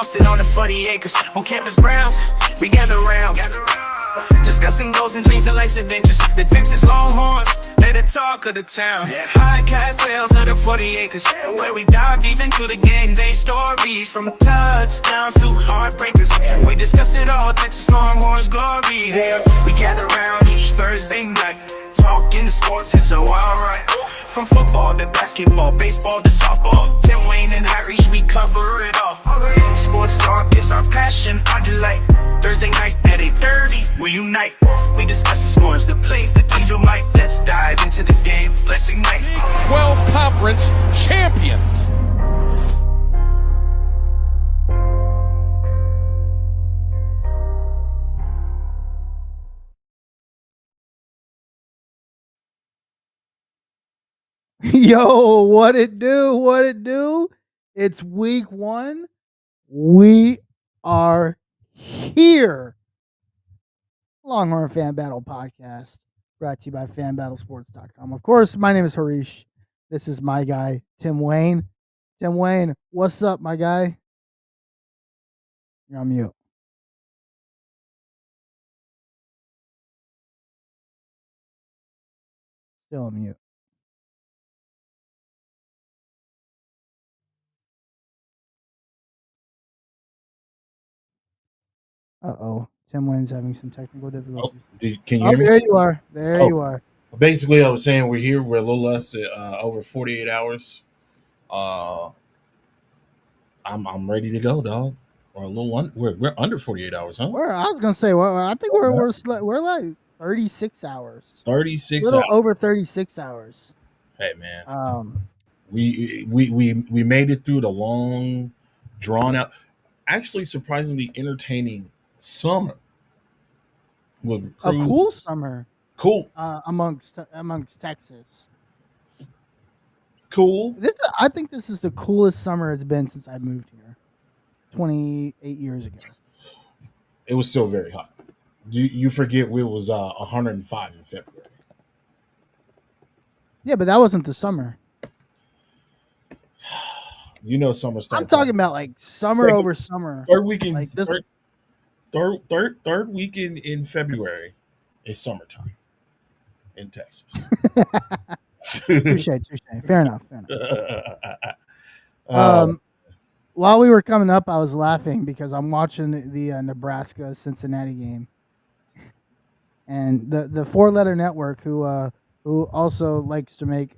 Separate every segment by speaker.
Speaker 1: hosted on the 40 acres on campus grounds. We gather round, discussing goals and dreams and life's adventures. The Texas Longhorns, they're the talk of the town. Podcast tales of the 40 acres, where we dive deep into the game day stories, from touchdowns to heartbreakers. We discuss it all, Texas Longhorns glory. There, we gather around each Thursday night, talking sports, it's so alright. From football to basketball, baseball to softball, Tim Wayne and Irish, we cover it all. Sports talk is our passion, our delight. Thursday night at 8:30, we unite. We discuss the scores, the plays, the teams you might. Let's dive into the game, let's ignite.
Speaker 2: 12 conference champions.
Speaker 3: Yo, what it do? What it do? It's week 1. We are here. Longhorn Fan Battle Podcast, brought to you by fanbattlesports.com. Of course, my name is Harish. This is my guy, Tim Wayne. Tim Wayne, what's up, my guy? You're on mute. Still on mute. Uh-oh. Tim Wayne's having some technical difficulties.
Speaker 4: Can you hear me?
Speaker 3: There you are. There you are.
Speaker 4: Basically, I was saying we're here. We're a little less over 48 hours. I'm ready to go, dog. Or a little we're under 48 hours, huh?
Speaker 3: I was gonna say, well, I think we're like 36 hours.
Speaker 4: 36
Speaker 3: a little
Speaker 4: hours.
Speaker 3: over 36 hours.
Speaker 4: Hey man. We made it through the long, drawn out, actually surprisingly entertaining summer.
Speaker 3: A cool summer.
Speaker 4: Cool.
Speaker 3: Amongst Texas.
Speaker 4: Cool.
Speaker 3: I think this is the coolest summer it's been since I moved here 28 years ago.
Speaker 4: It was still very hot. You forget it was 105 in February.
Speaker 3: Yeah, but that wasn't the summer.
Speaker 4: You know, summer starts.
Speaker 3: I'm talking about like summer over summer.
Speaker 4: Third weekend,
Speaker 3: like this.
Speaker 4: Third weekend in February is summertime in Texas.
Speaker 3: Touche. Fair enough. While we were coming up, I was laughing because I'm watching the Nebraska Cincinnati game, and the 4-letter network, who also likes to make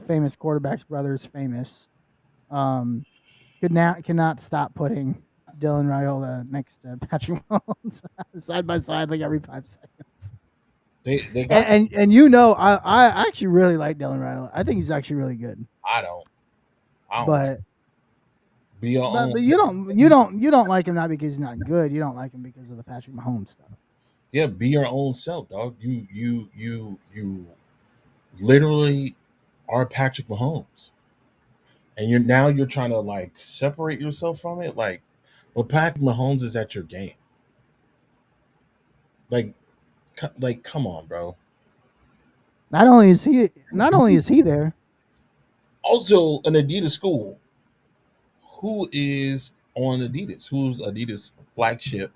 Speaker 3: famous quarterbacks brothers famous, cannot stop putting Dylan Raiola next to Patrick Mahomes side by side like every 5 seconds.
Speaker 4: They got,
Speaker 3: and you know, I actually really like Dylan Raiola. I think he's actually really good.
Speaker 4: I don't.
Speaker 3: But
Speaker 4: you
Speaker 3: don't like him not because he's not good. You don't like him because of the Patrick Mahomes stuff.
Speaker 4: Yeah, be your own self, dog. You literally are Patrick Mahomes, and you're trying to like separate yourself from it. Like, but Patrick Mahomes is at your game. Like, come on, bro.
Speaker 3: Not only is he there.
Speaker 4: Also, an Adidas school. Who is on Adidas? Who's Adidas flagship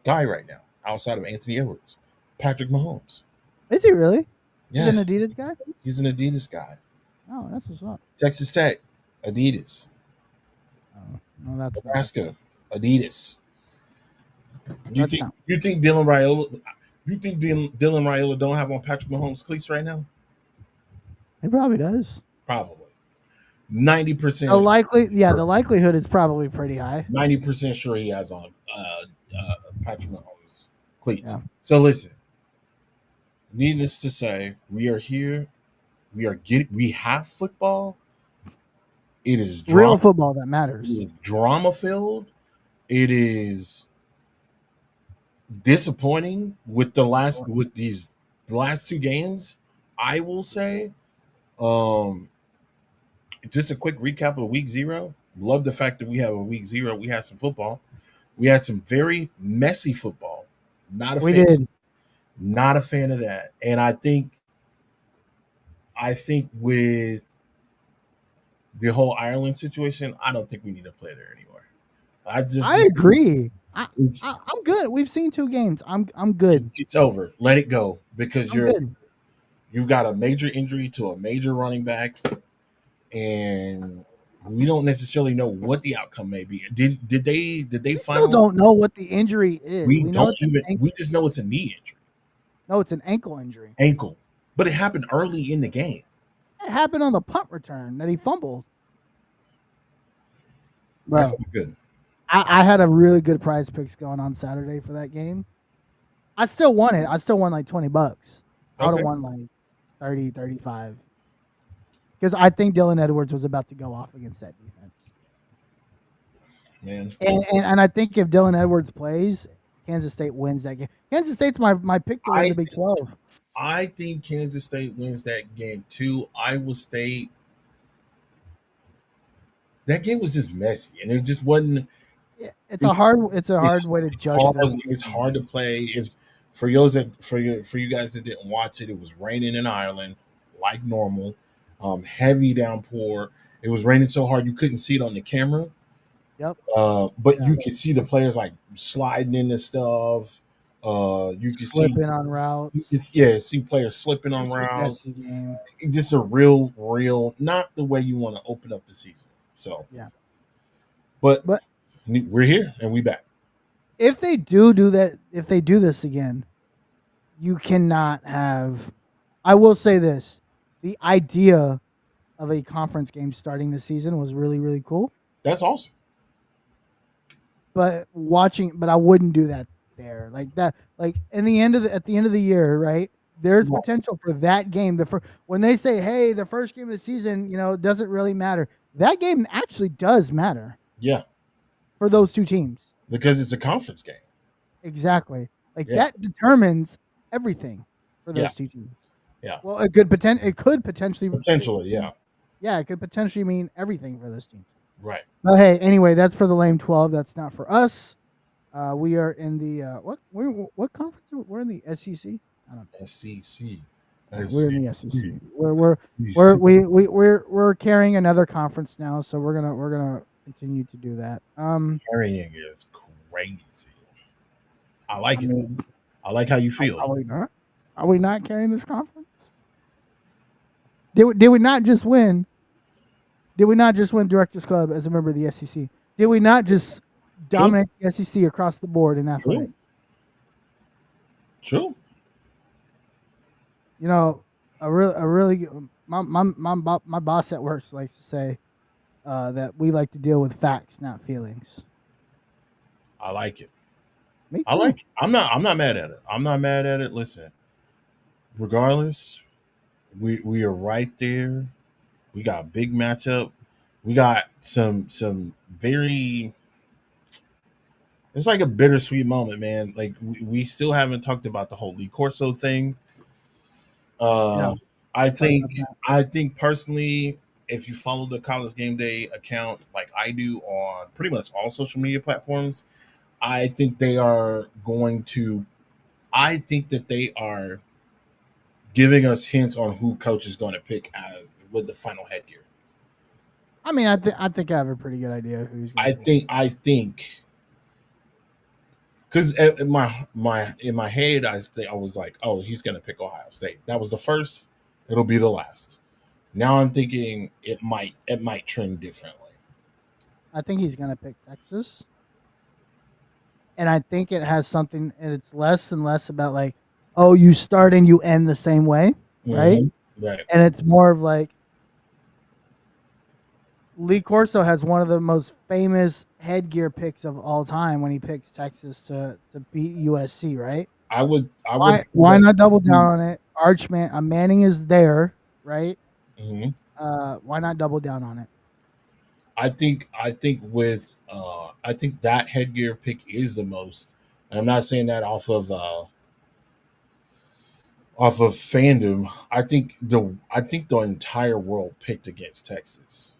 Speaker 4: guy right now, outside of Anthony Edwards? Patrick Mahomes.
Speaker 3: Is he really?
Speaker 4: Yes.
Speaker 3: He's an Adidas guy?
Speaker 4: He's an Adidas guy.
Speaker 3: Oh, that's what's up.
Speaker 4: Texas Tech, Adidas.
Speaker 3: Oh, no, that's
Speaker 4: Nebraska, Adidas. You think Dylan Raiola? You think Dylan Raiola don't have on Patrick Mahomes cleats right now?
Speaker 3: He probably does.
Speaker 4: Probably. 90%.
Speaker 3: The likelihood is probably pretty high.
Speaker 4: 90% sure he has on Patrick Mahomes cleats.
Speaker 3: Yeah.
Speaker 4: So listen, needless to say, we are here. We have football. It is
Speaker 3: real football that matters.
Speaker 4: It is drama filled. It is disappointing with the last 2 games. I will say. Just a quick recap of week 0. Love the fact that we have a week 0. We had some football. We had some very messy football. Not a fan of that. And I think with the whole Ireland situation, I don't think we need to play there anymore.
Speaker 3: I agree.
Speaker 4: It's,
Speaker 3: I'm good. We've seen 2 games. I'm good.
Speaker 4: it's over. Let it go because
Speaker 3: I'm good.
Speaker 4: you've got a major injury to a major running back, and we don't necessarily know what the outcome may be. Did they
Speaker 3: We still
Speaker 4: finalize?
Speaker 3: don't know what the injury is.
Speaker 4: We
Speaker 3: We know
Speaker 4: don't
Speaker 3: it's an
Speaker 4: even.
Speaker 3: ankle.
Speaker 4: We just know it's a knee injury,
Speaker 3: No, it's an ankle injury.
Speaker 4: ankle, but it happened early in the game.
Speaker 3: It happened on the punt return that he fumbled.
Speaker 4: That's
Speaker 3: Bro,
Speaker 4: not good.
Speaker 3: I had a really good prize picks going on Saturday for that game. I still won it. I still won like $20. I would
Speaker 4: Okay.
Speaker 3: have won like 30, 35. Because I think Dylan Edwards was about to go off against that defense.
Speaker 4: Man.
Speaker 3: And I think if Dylan Edwards plays, Kansas State wins that game. Kansas State's my pick to win the Big 12.
Speaker 4: I think Kansas State wins that game too. Iowa State. That game was just messy, and it just wasn't.
Speaker 3: It's a hard way to judge this.
Speaker 4: It's hard to play. If for you guys that didn't watch it, it was raining in Ireland like normal, heavy downpour. It was raining so hard you couldn't see it on the camera.
Speaker 3: Yep.
Speaker 4: But you could see the players like sliding into stuff. You could
Speaker 3: Slipping on routes.
Speaker 4: See players slipping on
Speaker 3: It's a
Speaker 4: routes.
Speaker 3: messy game.
Speaker 4: Just a real, not the way you want to open up the season. So
Speaker 3: Yeah.
Speaker 4: but
Speaker 3: But
Speaker 4: we're here and we back.
Speaker 3: if they do that, if they do this again, you cannot have. I will say this: the idea of a conference game starting the season was really, really cool.
Speaker 4: That's awesome.
Speaker 3: But I wouldn't do that there, like that. Like at the end of the year, right? There's
Speaker 4: Right.
Speaker 3: potential for that game. When they say, "Hey, the first game of the season," it doesn't really matter. That game actually does matter
Speaker 4: Yeah,
Speaker 3: for those 2 teams.
Speaker 4: because it's a conference game.
Speaker 3: Exactly. Like
Speaker 4: Yeah.
Speaker 3: that determines everything for those
Speaker 4: Yeah.
Speaker 3: 2 teams.
Speaker 4: Yeah.
Speaker 3: Well, it could potentially
Speaker 4: Potentially, yeah.
Speaker 3: Yeah, it could potentially mean everything for those teams.
Speaker 4: Right.
Speaker 3: But hey, anyway, that's for the lame 12. That's not for us. We are in the what conference? We're in the SEC. I don't know.
Speaker 4: SEC.
Speaker 3: We're in the SEC. We're carrying another conference now, so we're gonna continue to do that.
Speaker 4: Carrying is crazy. I like it.
Speaker 3: mean,
Speaker 4: I like how you feel.
Speaker 3: Are we not? Are we not carrying this conference? Did we not just win? Did we not just win Directors Club as a member of the SEC? Did we not just dominate the SEC across the board in athletics?
Speaker 4: True.
Speaker 3: My boss at work likes to say that we like to deal with facts, not feelings.
Speaker 4: I like it.
Speaker 3: Me too.
Speaker 4: I like it. I'm not mad at it. I'm not mad at it. Listen, regardless, we are right there. We got a big matchup. We got some very. It's like a bittersweet moment, man. Like we still haven't talked about the whole Lee Corso thing. I think personally, if you follow the College Game Day account like I do on pretty much all social media platforms, I think they are going to. I think that they are giving us hints on who coach is going to pick as with the final headgear.
Speaker 3: I mean, I think I have a pretty good idea who he's going to
Speaker 4: I think because in my head I was like, oh, he's going to pick Ohio State. That was the first. It'll be the last. Now I'm thinking it might trend differently.
Speaker 3: I think he's going to pick Texas. And I think it has something, and it's less and less about like, oh, you start and you end the same way, right?
Speaker 4: Mm-hmm. Right.
Speaker 3: And it's more of like, Lee Corso has one of the most famous headgear picks of all time when he picks Texas to beat USC, right? Why not double down on it? Manning is there, right?
Speaker 4: Mm-hmm.
Speaker 3: Why not double down on it?
Speaker 4: I think that headgear pick is the most. And I'm not saying that off of fandom. I think the entire world picked against Texas.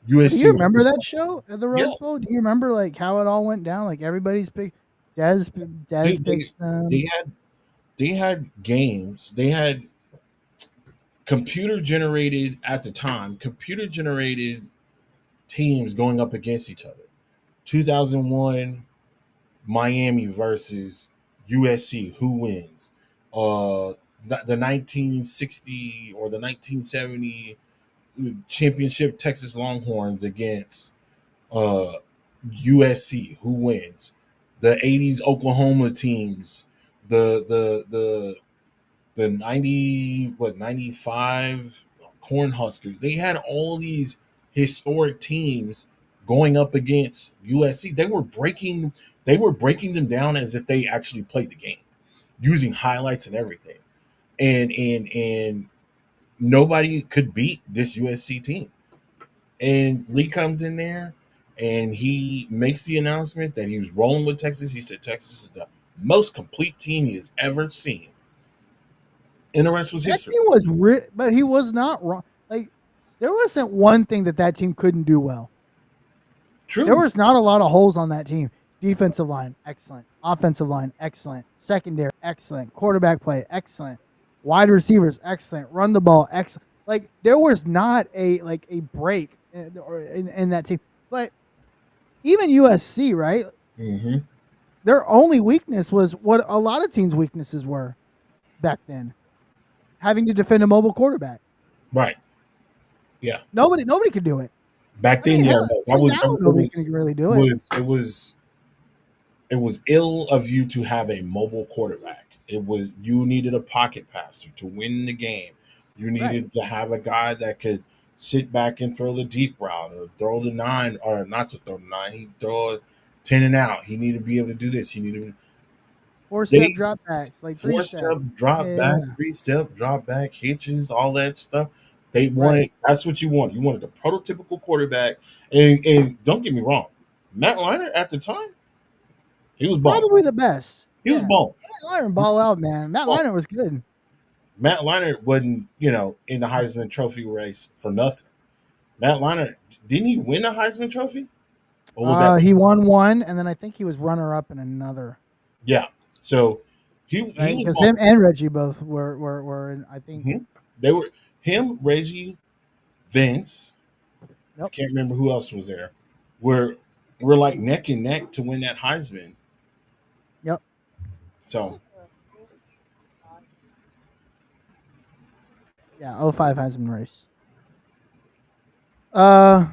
Speaker 4: USC.
Speaker 3: Do you remember that show at the Rose Bowl? Do you remember like how it all went down? Like everybody's picked. Dez picks them.
Speaker 4: They had games. They had computer generated teams going up against each other 2001 Miami versus USC. Who wins? The 1960 or the 1970 championship Texas Longhorns against USC. Who wins? The 80s Oklahoma teams. The 95 Cornhuskers. They had all these historic teams going up against USC. They were breaking them down as if they actually played the game, using highlights and everything. And nobody could beat this USC team. And Lee comes in there and he makes the announcement that he was rolling with Texas. He said Texas is the most complete team he has ever seen. And the rest was history.
Speaker 3: That team was but he was not wrong. Like, there wasn't one thing that team couldn't do well.
Speaker 4: True.
Speaker 3: There was not a lot of holes on that team. Defensive line, excellent. Offensive line, excellent. Secondary, excellent. Quarterback play, excellent. Wide receivers, excellent. Run the ball, excellent. Like, there was not a break in that team. But even USC, right?
Speaker 4: Mm-hmm.
Speaker 3: Their only weakness was what a lot of teams' weaknesses were back then. Having to defend a mobile quarterback.
Speaker 4: Right. Yeah.
Speaker 3: Nobody could do it.
Speaker 4: Back then,
Speaker 3: nobody can really do it.
Speaker 4: It was ill of you to have a mobile quarterback. You needed a pocket passer to win the game. You needed to have a guy that could sit back and throw the deep route or throw the 9, or not to throw the 9. He'd throw a 10 and out. He needed to be able to do this. He needed to
Speaker 3: 4-step drop backs, like
Speaker 4: 4-step drop back, 3-step drop back, hitches, all that stuff. They wanted that's what you wanted. You wanted a prototypical quarterback. And don't get me wrong, Matt Leinart at the time, he was balling.
Speaker 3: Probably the best.
Speaker 4: He was balling.
Speaker 3: Matt Leinart ball out, man. Matt Leinart was good.
Speaker 4: Matt Leinart wasn't, in the Heisman Trophy race for nothing. Matt Leinart, didn't he win the Heisman Trophy?
Speaker 3: Or was he won one, and then I think he was runner-up in another.
Speaker 4: Yeah. So he
Speaker 3: because him and Reggie both were in, I think
Speaker 4: they were him, Reggie, Vince.
Speaker 3: Yep.
Speaker 4: Can't remember who else was there. We're like neck and neck to win that Heisman.
Speaker 3: Yep.
Speaker 4: So
Speaker 3: yeah, 05 Heisman race. And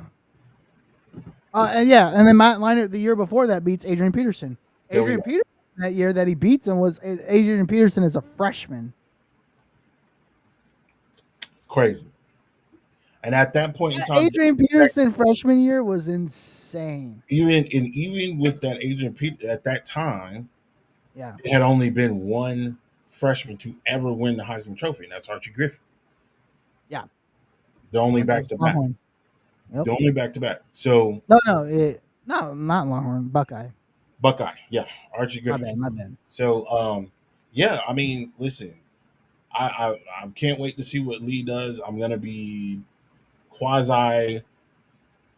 Speaker 3: then Matt Leinart the year before that beats Adrian Peterson. Adrian Peterson that year that he beats him was Adrian Peterson as a freshman.
Speaker 4: Crazy. And at that point in time,
Speaker 3: Adrian Peterson freshman year was insane.
Speaker 4: Even with that Adrian Peterson at that time,
Speaker 3: yeah,
Speaker 4: it had only been one freshman to ever win the Heisman Trophy, and that's Archie Griffin.
Speaker 3: Yeah,
Speaker 4: the only back-to-back. Yep. The only back-to-back. So
Speaker 3: no, not Longhorn, Buckeye,
Speaker 4: yeah, Archie Griffin.
Speaker 3: My bad.
Speaker 4: So, yeah, I mean, listen, I can't wait to see what Lee does. I'm gonna be quasi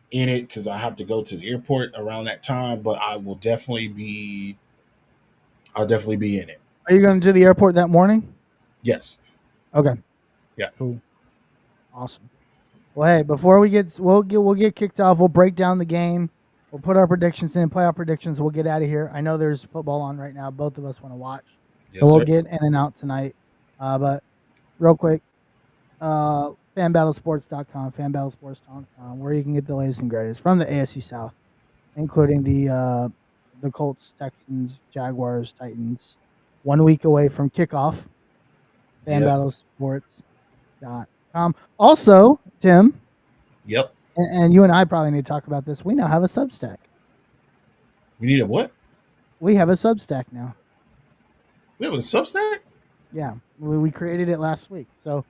Speaker 4: in it because I have to go to the airport around that time, but I'll definitely be in it.
Speaker 3: Are you going to the airport that morning?
Speaker 4: Yes.
Speaker 3: Okay.
Speaker 4: Yeah.
Speaker 3: Cool. Awesome. Well, hey, before we'll get kicked off, we'll break down the game. We'll put our predictions in, playoff predictions. We'll get out of here. I know there's football on right now. Both of us want to watch.
Speaker 4: Yes,
Speaker 3: so we'll
Speaker 4: sir.
Speaker 3: get in and out tonight. But real quick, fanbattlesports.com, fanbattlesports.com, where you can get the latest and greatest from the AFC South, including the Colts, Texans, Jaguars, Titans. 1 week away from kickoff. Fanbattlesports.com. Also, Tim.
Speaker 4: Yep.
Speaker 3: And you and I probably need to talk about this. We now have a Substack.
Speaker 4: We need a what?
Speaker 3: We have a Substack now.
Speaker 4: We have a Substack?
Speaker 3: Yeah. We created it last week. So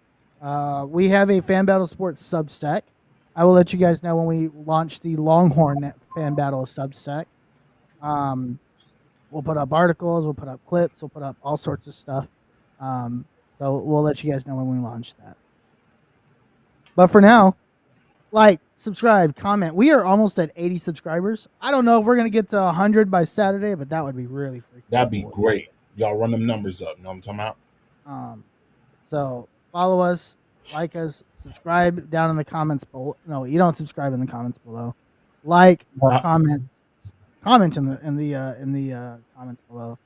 Speaker 3: we have a Fan Battle Sports Substack. I will let you guys know when we launch the Longhorn Fan Battle Substack. We'll put up articles, we'll put up clips, we'll put up all sorts of stuff. So we'll let you guys know when we launch that. But for now, like, subscribe, comment. We are almost at 80 subscribers. I don't know if we're going to get to 100 by Saturday, but that would be really freaking
Speaker 4: That'd be great. Y'all run them numbers up. You know what I'm talking
Speaker 3: about? So follow us, like us, subscribe down in the comments below. No, you don't subscribe in the comments below. Like, comment, comment in the comments below.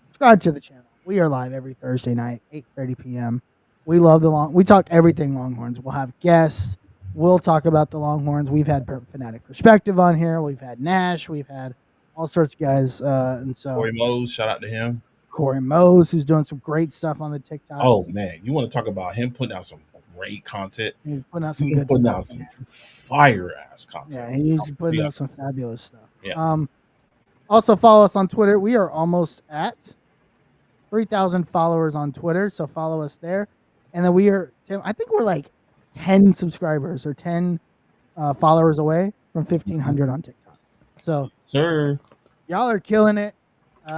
Speaker 3: Subscribe to the channel. We are live every Thursday night, 8:30 p.m. We love we talk everything Longhorns. We'll have guests. We'll talk about the Longhorns. We've had Fanatic Perspective on here. We've had Nash. We've had all sorts of guys. And so
Speaker 4: Corey Mose, shout out to him.
Speaker 3: Corey Mose, who's doing some great stuff on the TikTok.
Speaker 4: Oh man, you want to talk about him putting out some great content?
Speaker 3: He's putting out some good stuff.
Speaker 4: Out some fire ass content.
Speaker 3: Yeah, he's putting out some fabulous stuff.
Speaker 4: Yeah.
Speaker 3: Also follow us on Twitter. We are almost at 3,000 followers on Twitter, so follow us there. And then I think we're like 10 subscribers or 10 followers away from 1,500 on TikTok. So,
Speaker 4: sir,
Speaker 3: y'all are killing it.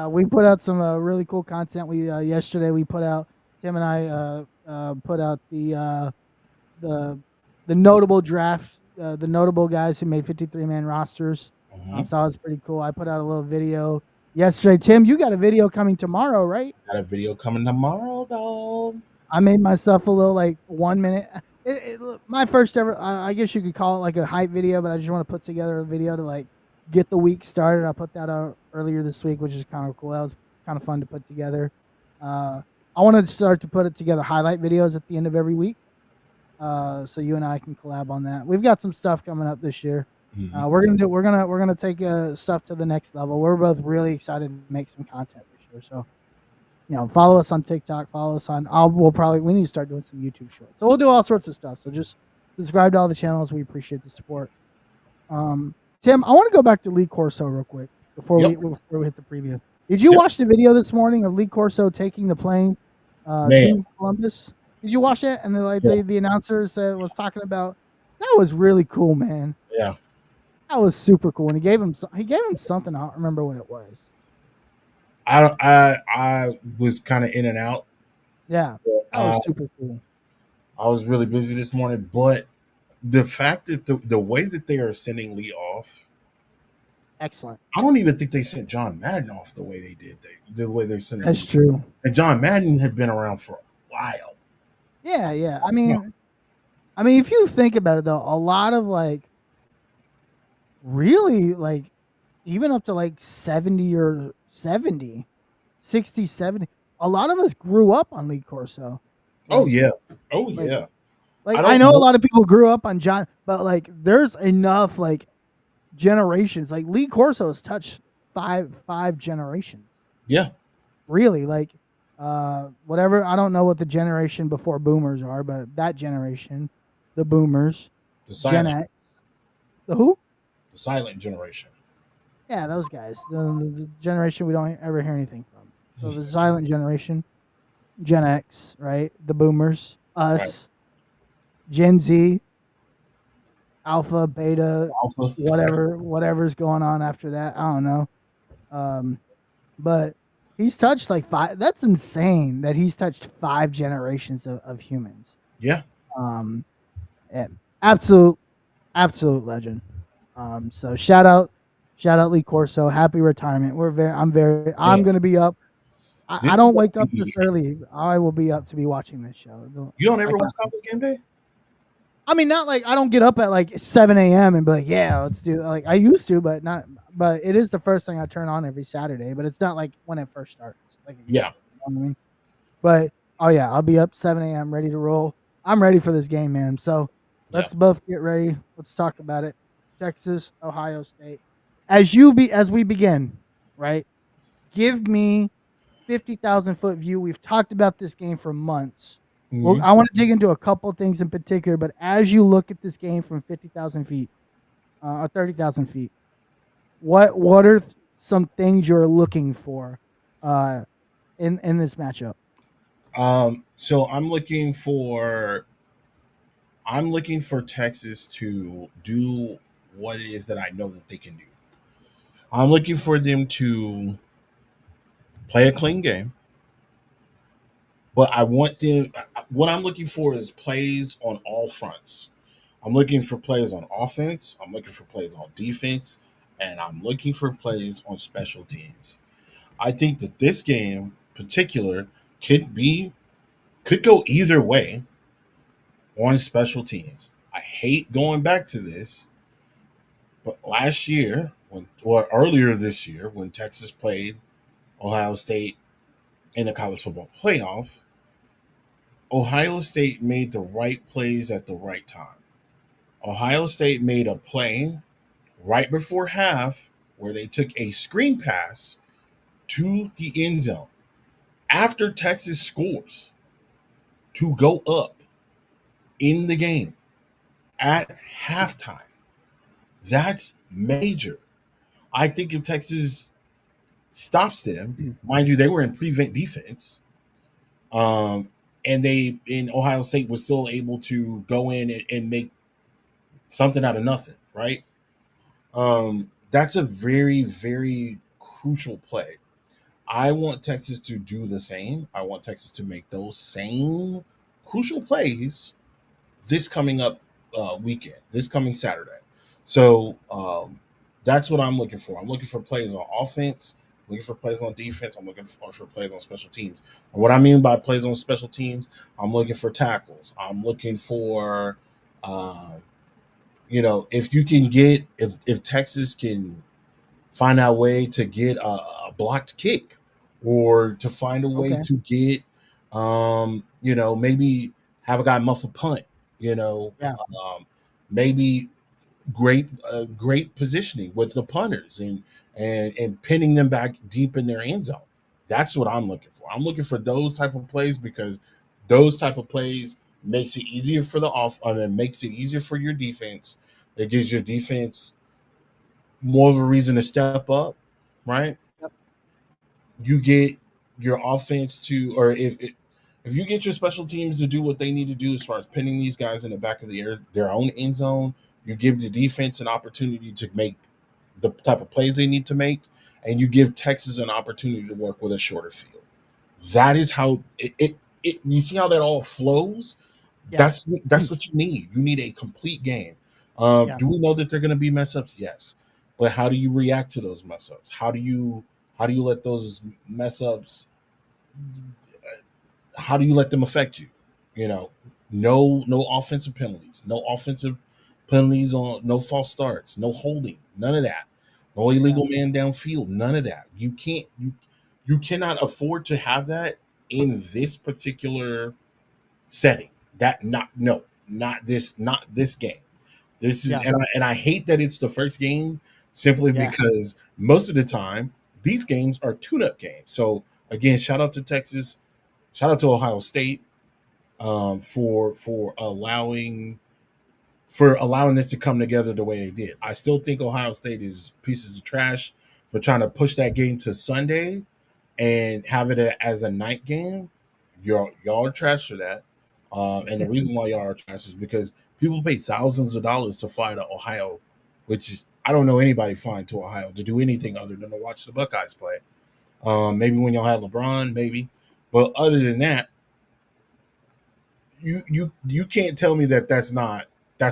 Speaker 3: We put out some really cool content. We yesterday we put out, Tim and I put out the notable draft, the notable guys who made 53-man rosters. So that was pretty cool. I put out a little video yesterday. Tim, you got a video coming tomorrow, right?
Speaker 4: Got a video coming tomorrow, dog.
Speaker 3: I made myself a little 1 minute. My first ever, I guess you could call it like a hype video, but I just want to put together a video to get the week started. I put that out earlier this week, which is kind of cool. That was kind of fun to put together. I wanted to start to put it together highlight videos at the end of every week. So you and I can collab on that. We've got some stuff coming up this year. We're gonna take stuff to the next level. We're both really excited to make some content this year. So, follow us on TikTok. Follow us on. We need to start doing some YouTube shorts. So we'll do all sorts of stuff. So just subscribe to all the channels. We appreciate the support. Tim, I want to go back to Lee Corso real quick before we hit the preview. Did you watch the video this morning of Lee Corso taking the plane to Columbus? Did you watch it? And the announcers was talking about that was really cool, man.
Speaker 4: Yeah.
Speaker 3: That was super cool, and he gave him something. I don't remember what it was.
Speaker 4: I was kind of in and out.
Speaker 3: Yeah, that was super cool.
Speaker 4: I was really busy this morning, but the fact that the way that they are sending Lee off,
Speaker 3: excellent.
Speaker 4: I don't even think they sent John Madden off the way they did. The way they're sending.
Speaker 3: That's true.
Speaker 4: And John Madden had been around for a while.
Speaker 3: Yeah. I mean, if you think about it, though, a lot of really even up to 70 or 70, 60, 70. A lot of us grew up on Lee Corso.
Speaker 4: Yeah.
Speaker 3: I know a lot of people grew up on John, but there's enough generations. Lee Corso has touched five generations.
Speaker 4: Yeah.
Speaker 3: Really, whatever. I don't know what the generation before boomers are, but that generation, the boomers, Gen X, the who?
Speaker 4: The silent generation.
Speaker 3: Yeah, those guys. The generation we don't ever hear anything from. So the silent generation, Gen X, right? The boomers, us, right. Gen Z, Alpha, Beta, whatever's going on after that. I don't know. But he's touched 5. That's insane that he's touched 5 generations of humans.
Speaker 4: Yeah.
Speaker 3: Absolute legend. So shout out Lee Corso. Happy retirement. I'm going to be up. I don't wake up this early. I will be up to be watching this show.
Speaker 4: You don't ever watch College Game Day?
Speaker 3: I mean, not I don't get up at 7 a.m. and be like, yeah, let's do it. I used to, but it is the first thing I turn on every Saturday, but it's not when it first starts.
Speaker 4: Yeah.
Speaker 3: You know what I mean? But I'll be up 7 a.m. ready to roll. I'm ready for this game, man. So let's both get ready. Let's talk about it. Texas, Ohio State. As we begin, right? Give me 50,000-foot view. We've talked about this game for months. Mm-hmm. Well, I want to dig into a couple of things in particular, but as you look at this game from 50,000 feet or 30,000 feet, what are some things you're looking for in this matchup?
Speaker 4: So I'm looking for Texas to do what it is that I know that they can do. I'm looking for them to play a clean game, but I want them. What I'm looking for is plays on all fronts. I'm looking for plays on offense. I'm looking for plays on defense, and I'm looking for plays on special teams. I think that this game, in particular, could go either way on special teams. I hate going back to this, but last year earlier this year when Texas played Ohio State in the college football playoff, Ohio State made the right plays at the right time. Ohio State made a play right before half where they took a screen pass to the end zone after Texas scores to go up in the game at halftime. That's major. I think if Texas stops them, mind you, they were in prevent defense, um, and they in Ohio State was still able to go in and make something out of nothing, right? That's a very, very crucial play. I want Texas to do the same. I want Texas to make those same crucial plays this coming up weekend, this coming Saturday. So that's what I'm looking for. I'm looking for plays on offense, looking for plays on defense. I'm looking for plays on special teams. And what I mean by plays on special teams, I'm looking for tackles. I'm looking for, if you can get if Texas can find a way to get a blocked kick or to find a way to get maybe have a guy muff a punt, maybe great positioning with the punters and pinning them back deep in their end zone. That's what I'm looking for. I'm looking for those type of plays because those type of plays makes it easier for makes it easier for your defense. It gives your defense more of a reason to step up, right?
Speaker 3: Yep.
Speaker 4: You get your offense to, or if you get your special teams to do what they need to do as far as pinning these guys in the back of their own end zone, you give the defense an opportunity to make the type of plays they need to make, and you give Texas an opportunity to work with a shorter field. That is how it you see how that all flows.
Speaker 3: Yeah.
Speaker 4: That's what you need. You need a complete game. Do we know that they're going to be mess ups? Yes, but how do you react to those mess ups? How do you let those mess ups? How do you let them affect you? No offensive penalties, on no false starts, no holding, none of that, no illegal man downfield, none of that. You cannot afford to have that in this particular setting. Not this game. This is and I hate that it's the first game simply because most of the time these games are tune-up games. So again, shout out to Texas, shout out to Ohio State for allowing this to come together the way they did. I still think Ohio State is pieces of trash for trying to push that game to Sunday and have it as a night game. Y'all are trash for that. And the reason why y'all are trash is because people pay thousands of dollars to fly to Ohio, which is, I don't know anybody flying to Ohio to do anything other than to watch the Buckeyes play. Maybe when y'all had LeBron, maybe. But other than that, you can't tell me that's a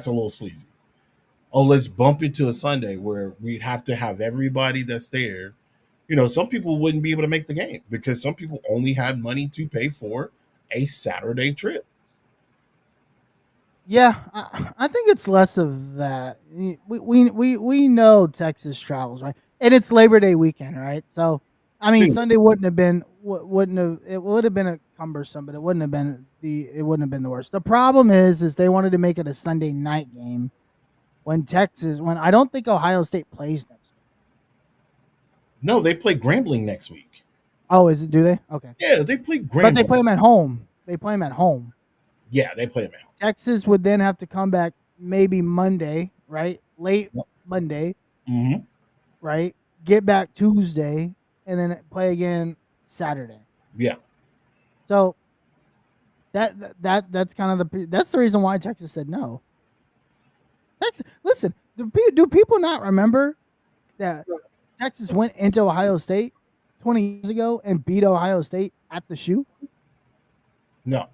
Speaker 4: little sleazy. Oh, let's bump it to a Sunday where we'd have to have everybody that's there. Some people wouldn't be able to make the game because some people only had money to pay for a Saturday trip.
Speaker 3: Yeah, I think it's less of that. We know Texas travels, right? And it's Labor Day weekend, right? So, I mean, Sunday wouldn't have been a cumbersome, but it wouldn't have been the worst. The problem is they wanted to make it a Sunday night game when I don't think Ohio State plays next week.
Speaker 4: No, they play Grambling next week.
Speaker 3: Oh, do they? Okay.
Speaker 4: Yeah, they play Grambling.
Speaker 3: But they play them at home.
Speaker 4: Yeah, they play them at home.
Speaker 3: Texas would then have to come back maybe Monday, right? Late Monday, right? Get back Tuesday, and then play again Saturday.
Speaker 4: Yeah.
Speaker 3: So that's kind of that's the reason why Texas said no. Listen, do people not remember that Texas went into Ohio State 20 years ago and beat Ohio State at the shoe?
Speaker 4: No.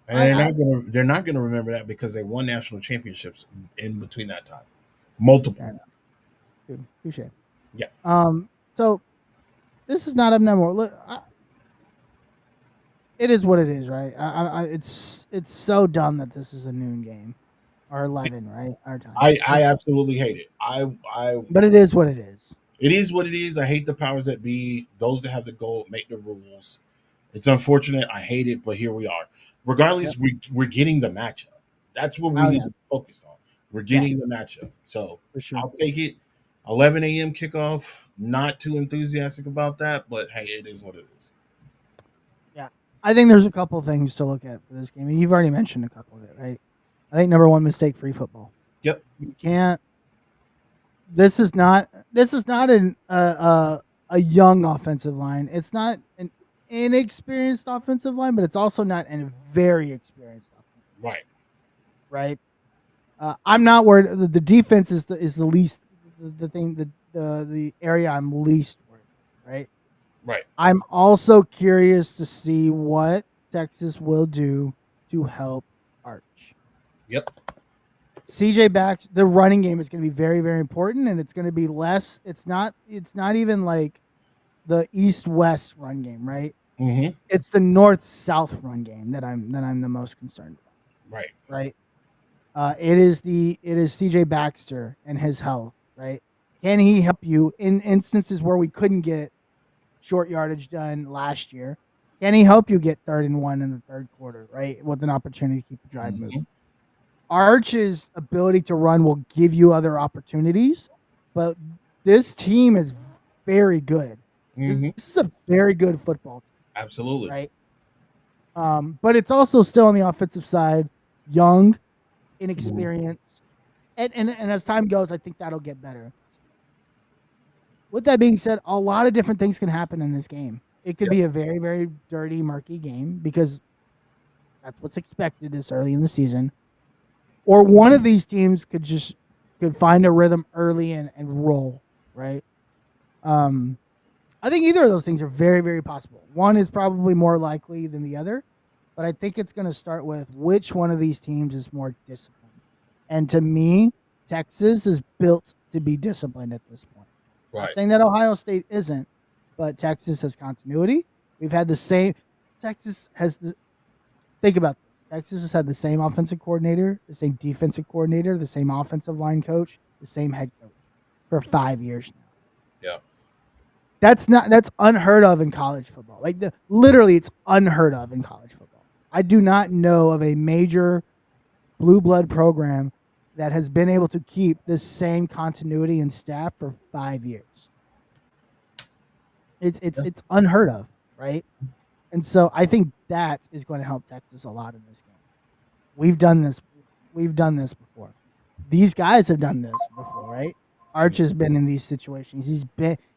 Speaker 4: And they're not gonna remember that because they won national championships in between that time. Multiple.
Speaker 3: Touche.
Speaker 4: Yeah.
Speaker 3: So this is not up no more. Look, it is what it is, right? It's so dumb that this is a noon game. or 11, right? Our time.
Speaker 4: I absolutely hate it.
Speaker 3: But it is what it is.
Speaker 4: It is what it is. I hate the powers that be. Those that have the goal make the rules. It's unfortunate. I hate it, but here we are. Regardless, we're getting the matchup. That's what we need to focus on. We're getting the matchup. So
Speaker 3: For sure.
Speaker 4: I'll take it. 11 a.m. kickoff. Not too enthusiastic about that, but hey, it is what it is.
Speaker 3: Yeah. I think there's a couple things to look at for this game. And you've already mentioned a couple of it, right? I think number one, mistake-free football.
Speaker 4: Yep.
Speaker 3: You can't. This is not a young offensive line. It's not an inexperienced offensive line, but it's also not a very experienced offensive line. Right. I'm not worried. The defense is the least the thing the area I'm least worried.
Speaker 4: Right.
Speaker 3: I'm also curious to see what Texas will do to help Arch.
Speaker 4: Yep.
Speaker 3: CJ back, the running game is going to be very, very important, and it's going to be less. It's not even like the East-West run game, right?
Speaker 4: Mm-hmm.
Speaker 3: It's the North-South run game that I'm the most concerned about. Right. It is CJ Baxter and his health, right? Can he help you in instances where we couldn't get short yardage done last year? Can he help you get 3rd and 1 in the third quarter, right? With an opportunity to keep the drive moving. Arch's ability to run will give you other opportunities, but this team is very good.
Speaker 4: Mm-hmm.
Speaker 3: This is a very good football team.
Speaker 4: Absolutely.
Speaker 3: Right. But it's also still on the offensive side, young, inexperienced. And as time goes, I think that'll get better. With that being said, a lot of different things can happen in this game. It could be a very, very dirty, murky game because that's what's expected this early in the season. Or one of these teams could find a rhythm early and roll, right? I think either of those things are very, very possible. One is probably more likely than the other, but I think it's going to start with which one of these teams is more disciplined. And to me, Texas is built to be disciplined at this point.
Speaker 4: Right.
Speaker 3: I'm saying that Ohio State isn't, but Texas has continuity. We've had the same. Texas has the. Think about this. Texas has had the same offensive coordinator, the same defensive coordinator, the same offensive line coach, the same head coach for 5 years now.
Speaker 4: Yeah.
Speaker 3: That's unheard of in college football. Literally, it's unheard of in college football. I do not know of a major blue blood program that has been able to keep the same continuity and staff for 5 years. It's unheard of, right? And so I think that is going to help Texas a lot in this game. We've done this before. These guys have done this before, right? Arch has been in these situations.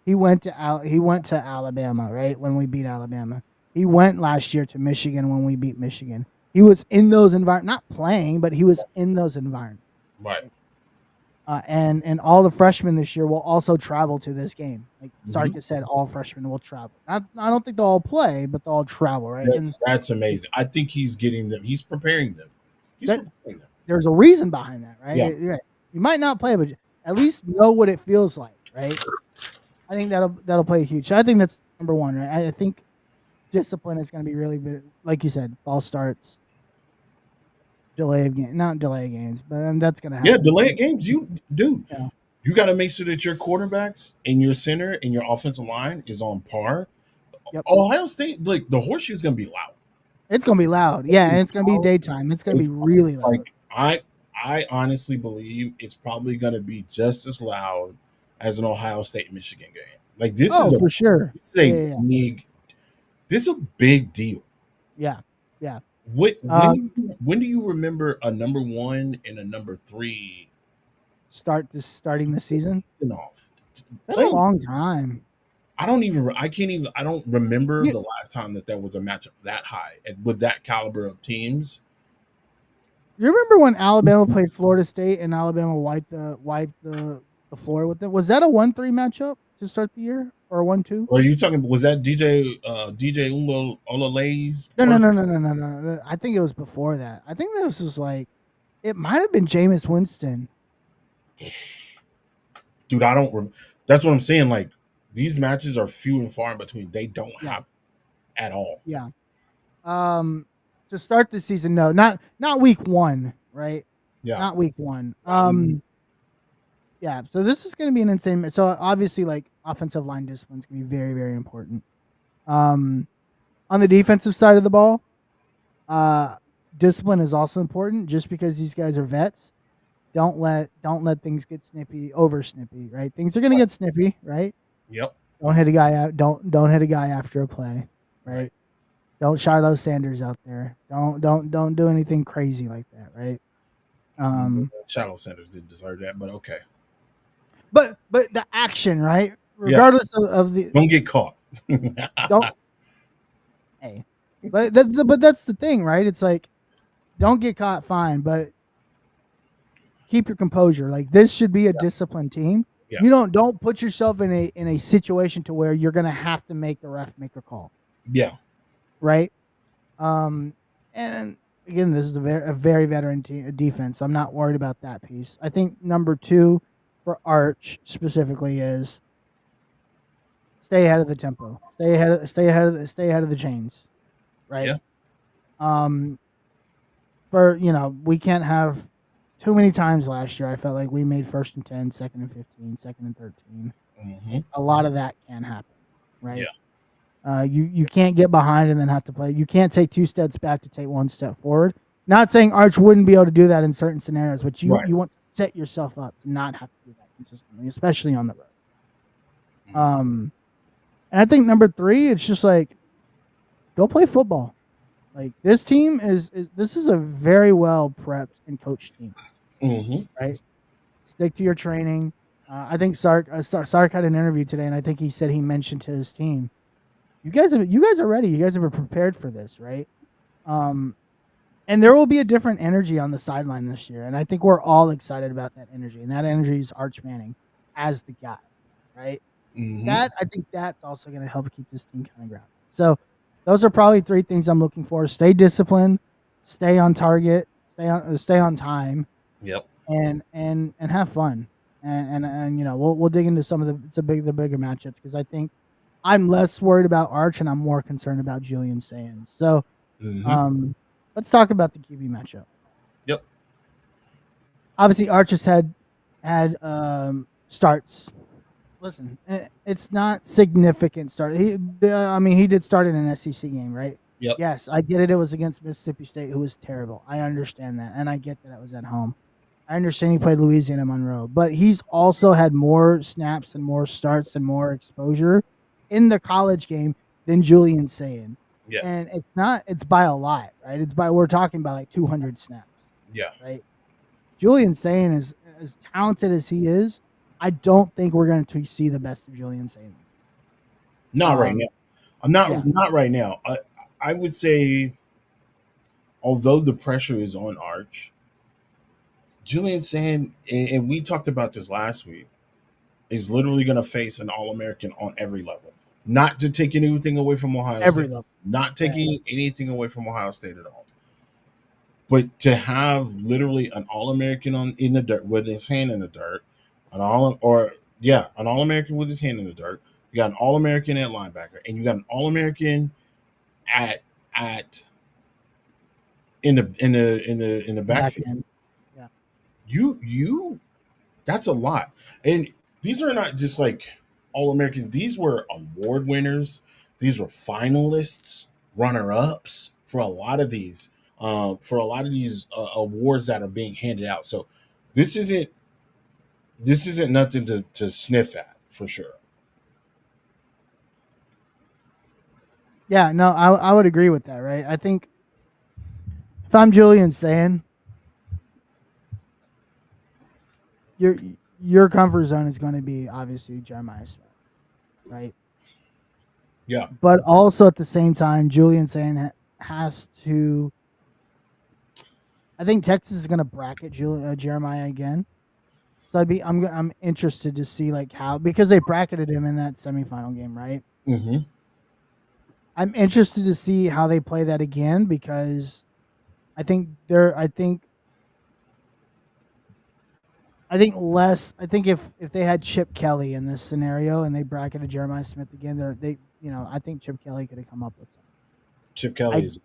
Speaker 3: He went to Alabama, right? When we beat Alabama. He went last year to Michigan when we beat Michigan. He was in those environments, not playing, but he was in those environments.
Speaker 4: Right.
Speaker 3: And all the freshmen this year will also travel to this game. Like Sarkis said, all freshmen will travel. I don't think they'll all play, but they'll all travel, right?
Speaker 4: That's amazing. I think he's getting them. He's preparing them. Preparing them.
Speaker 3: There's a reason behind that, right?
Speaker 4: Yeah.
Speaker 3: You might not play, but at least know what it feels like, right? I think that'll play huge. I think that's number one, right? I think discipline is going to be really big. Like you said, false starts. Not delay games, but that's going to happen.
Speaker 4: Yeah, delay games. You got to make sure that your quarterbacks and your center and your offensive line is on par. Yep. Ohio State, the horseshoe is going to be loud.
Speaker 3: It's going to be loud. Yeah, and it's going to be daytime. It's going to be really loud.
Speaker 4: I honestly believe it's probably going to be just as loud as an Ohio State Michigan game. This is
Speaker 3: for sure.
Speaker 4: This is this is a big deal.
Speaker 3: Yeah.
Speaker 4: When do you remember a number 1 and a number 3
Speaker 3: starting the season?
Speaker 4: Off.
Speaker 3: That's a long time.
Speaker 4: I don't remember the last time that there was a matchup that high and with that caliber of teams.
Speaker 3: You remember when Alabama played Florida State and Alabama wiped the floor with them? Was that a 1-3 matchup to start the year or 1-2?
Speaker 4: Are you talking? Was that DJ Olale's?
Speaker 3: No. I think it was before that. I think this was it might have been Jameis Winston.
Speaker 4: Dude, I don't. That's what I'm saying. These matches are few and far in between. They don't happen at all.
Speaker 3: Yeah. To start the season, no, not week 1, right?
Speaker 4: Yeah.
Speaker 3: not week 1. Yeah, so this is going to be an insane. So obviously, like offensive line discipline is going to be very, very important. On the defensive side of the ball, discipline is also important. Just because these guys are vets, don't let things get over snippy, right? Things are going to get snippy, right?
Speaker 4: Yep.
Speaker 3: Don't hit a guy out. Don't hit a guy after a play, right? Don't Shiloh Sanders out there. Don't do anything crazy like that, right?
Speaker 4: Shiloh Sanders didn't deserve that, but okay.
Speaker 3: But the action, right? Regardless of the
Speaker 4: don't get caught.
Speaker 3: don't. Hey, but that's the thing, right? It's like don't get caught, fine, but keep your composure. Like this should be a disciplined team.
Speaker 4: Yeah.
Speaker 3: You don't put yourself in a situation to where you're gonna have to make the ref make a call.
Speaker 4: Yeah.
Speaker 3: Right. And again, this is a very veteran defense. So I'm not worried about that piece. I think number 2 for Arch specifically is stay ahead of the tempo. Stay ahead of the chains. Right.
Speaker 4: Yeah.
Speaker 3: We can't have too many times last year. I felt like we made 1st and 10, 2nd and 15, 2nd and 13.
Speaker 4: Mm-hmm.
Speaker 3: A lot of that can happen. Right.
Speaker 4: Yeah.
Speaker 3: You can't get behind and then have to play. You can't take 2 steps back to take 1 step forward. Not saying Arch wouldn't be able to do that in certain scenarios, but you want to set yourself up to not have to do that consistently, especially on the road. And I think number 3, it's just like go play football. Like this team is a very well prepped and coached team.
Speaker 4: Mm-hmm.
Speaker 3: Right? Stick to your training. I think Sark had an interview today, and I think he said he mentioned to his team, you guys are ready. You guys have been prepared for this, right? And there will be a different energy on the sideline this year, and I think we're all excited about that energy. And that energy is Arch Manning as the guy, right?
Speaker 4: Mm-hmm.
Speaker 3: I think that's also going to help keep this team kind of grounded. So those are probably 3 things I'm looking for: stay disciplined, stay on target, stay on time.
Speaker 4: Yep.
Speaker 3: And have fun. And we'll dig into some of the bigger matchups because I think I'm less worried about Arch and I'm more concerned about Julian Sayin. So, let's talk about the QB matchup.
Speaker 4: Yep.
Speaker 3: Obviously, Arch has had starts. Listen, it's not significant start. He did start in an SEC game, right?
Speaker 4: Yep.
Speaker 3: Yes, I get it. It was against Mississippi State, who was terrible. I understand that, and I get that it was at home. I understand he played Louisiana Monroe, but he's also had more snaps and more starts and more exposure in the college game than Julian Sayin.
Speaker 4: Yeah.
Speaker 3: And it's by a lot, right? We're talking about like 200 snaps.
Speaker 4: Yeah.
Speaker 3: Right. Julian Sayin is as talented as he is. I don't think we're going to see the best of Julian Sayin.
Speaker 4: Not right now. I'm not right now. I would say, although the pressure is on Arch, Julian Sayin, and we talked about this last week, is literally going to face an All-American on every level. Not to take anything away from Ohio State.
Speaker 3: Level.
Speaker 4: Not taking anything away from Ohio State at all. But to have literally an All-American in the dirt with his hand in the dirt, an All-American with his hand in the dirt. You got an All-American at linebacker, and you got an All-American at in the backfield.
Speaker 3: Yeah.
Speaker 4: You that's a lot. And these are not just like All-American. These were award winners. These were finalists, runner-ups for a lot of these awards that are being handed out. So this isn't nothing to sniff at for sure.
Speaker 3: Yeah, no, I would agree with that, right? I think if I'm Julian Sayin, your comfort zone is going to be obviously Jeremiah Smith, right?
Speaker 4: Yeah.
Speaker 3: But also at the same time, Julian Sayin has to. I think Texas is going to bracket Jeremiah again. So I'm interested to see like how, because they bracketed him in that semifinal game, right?
Speaker 4: Mm-hmm.
Speaker 3: I'm interested to see how they play that again because I think if they had Chip Kelly in this scenario and they bracketed Jeremiah Smith again, I think Chip Kelly could have come up with something.
Speaker 4: Chip Kelly is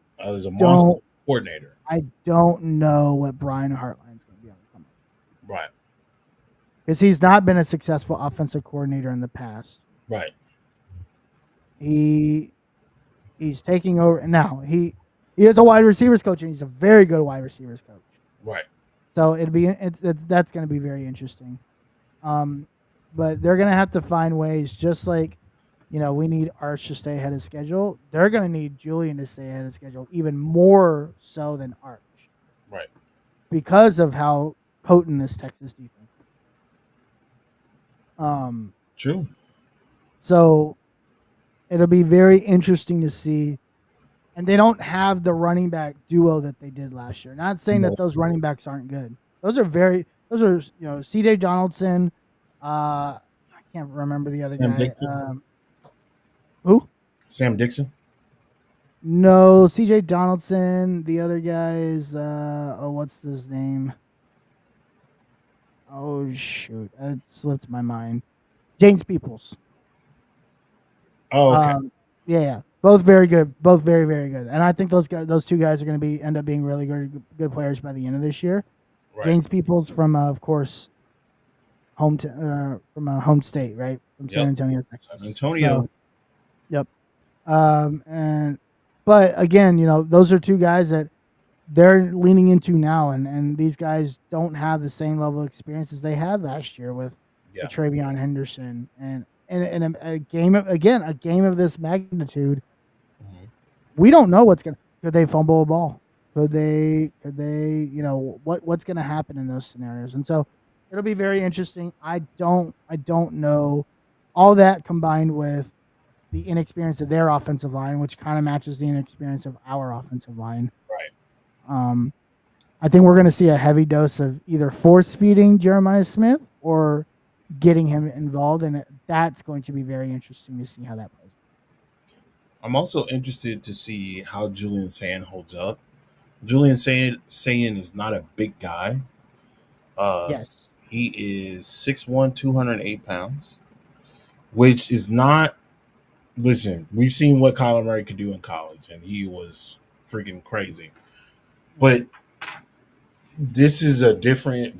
Speaker 4: a monster coordinator.
Speaker 3: I don't know what Brian Hartline's going to be able
Speaker 4: Right.
Speaker 3: Because he's not been a successful offensive coordinator in the past.
Speaker 4: Right.
Speaker 3: He's taking over now. He is a wide receivers coach, and he's a very good wide receivers coach.
Speaker 4: Right.
Speaker 3: So that's going to be very interesting. But they're going to have to find ways, just like, we need Arch to stay ahead of schedule. They're going to need Julian to stay ahead of schedule, even more so than Arch.
Speaker 4: Right.
Speaker 3: Because of how potent this Texas defense is.
Speaker 4: True.
Speaker 3: So it'll be very interesting to see. And they don't have the running back duo that they did last year. Not saying that those running backs aren't good. Those are CJ Donaldson. I can't remember the other
Speaker 4: Sam
Speaker 3: guy.
Speaker 4: Dixon.
Speaker 3: Who?
Speaker 4: Sam Dixon.
Speaker 3: No, CJ Donaldson. The other guy is what's his name? Oh shoot, it slipped my mind. James Peoples.
Speaker 4: Oh, okay.
Speaker 3: Yeah, both very good, both very, very good. And I think those two guys are going to end up being really good players by the end of this year. Right. James Peoples from, of course, home state, right, from San Antonio, Texas.
Speaker 4: San Antonio.
Speaker 3: So, but again, those are two guys that they're leaning into now, and these guys don't have the same level of experience as they had last year with TreVeyon Henderson and a game of this magnitude. Mm-hmm. We don't know could they fumble a ball? Could they what's going to happen in those scenarios? And so it'll be very interesting. I don't know. All that combined with the inexperience of their offensive line, which kind of matches the inexperience of our offensive line.
Speaker 4: Right.
Speaker 3: I think we're going to see a heavy dose of either force feeding Jeremiah Smith or getting him involved, and that's going to be very interesting to see how that plays.
Speaker 4: I'm also interested to see how Julian Sayin holds up. Julian Sayin is not a big guy.
Speaker 3: Yes.
Speaker 4: He is 6'1", 208 pounds, which is not. Listen, we've seen what Kyler Murray could do in college, and he was freaking crazy. But this is a different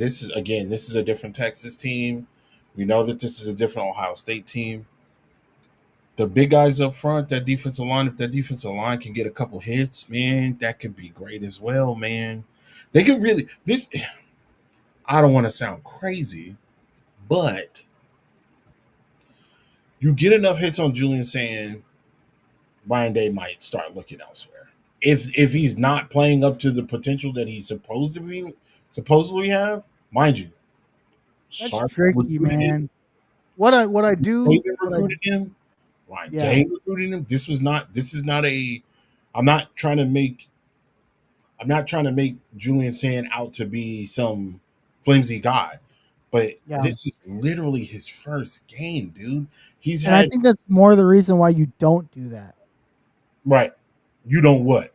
Speaker 4: Texas team. We know that this is a different Ohio State team. The big guys up front, that defensive line, if that defensive line can get a couple hits, man, that could be great as well, man. They could really I don't want to sound crazy, but you get enough hits on Julian Sayin, Ryan Day might start looking elsewhere. If he's not playing up to the potential that he's supposedly have, mind you.
Speaker 3: That's tricky, man. What I do
Speaker 4: recruited him. Ryan Day recruited him. This is not a. I'm not trying to make Julian Sayin out to be some flimsy guy, but this is literally his first game, dude.
Speaker 3: I think that's more the reason why you don't do that.
Speaker 4: Right. You don't what?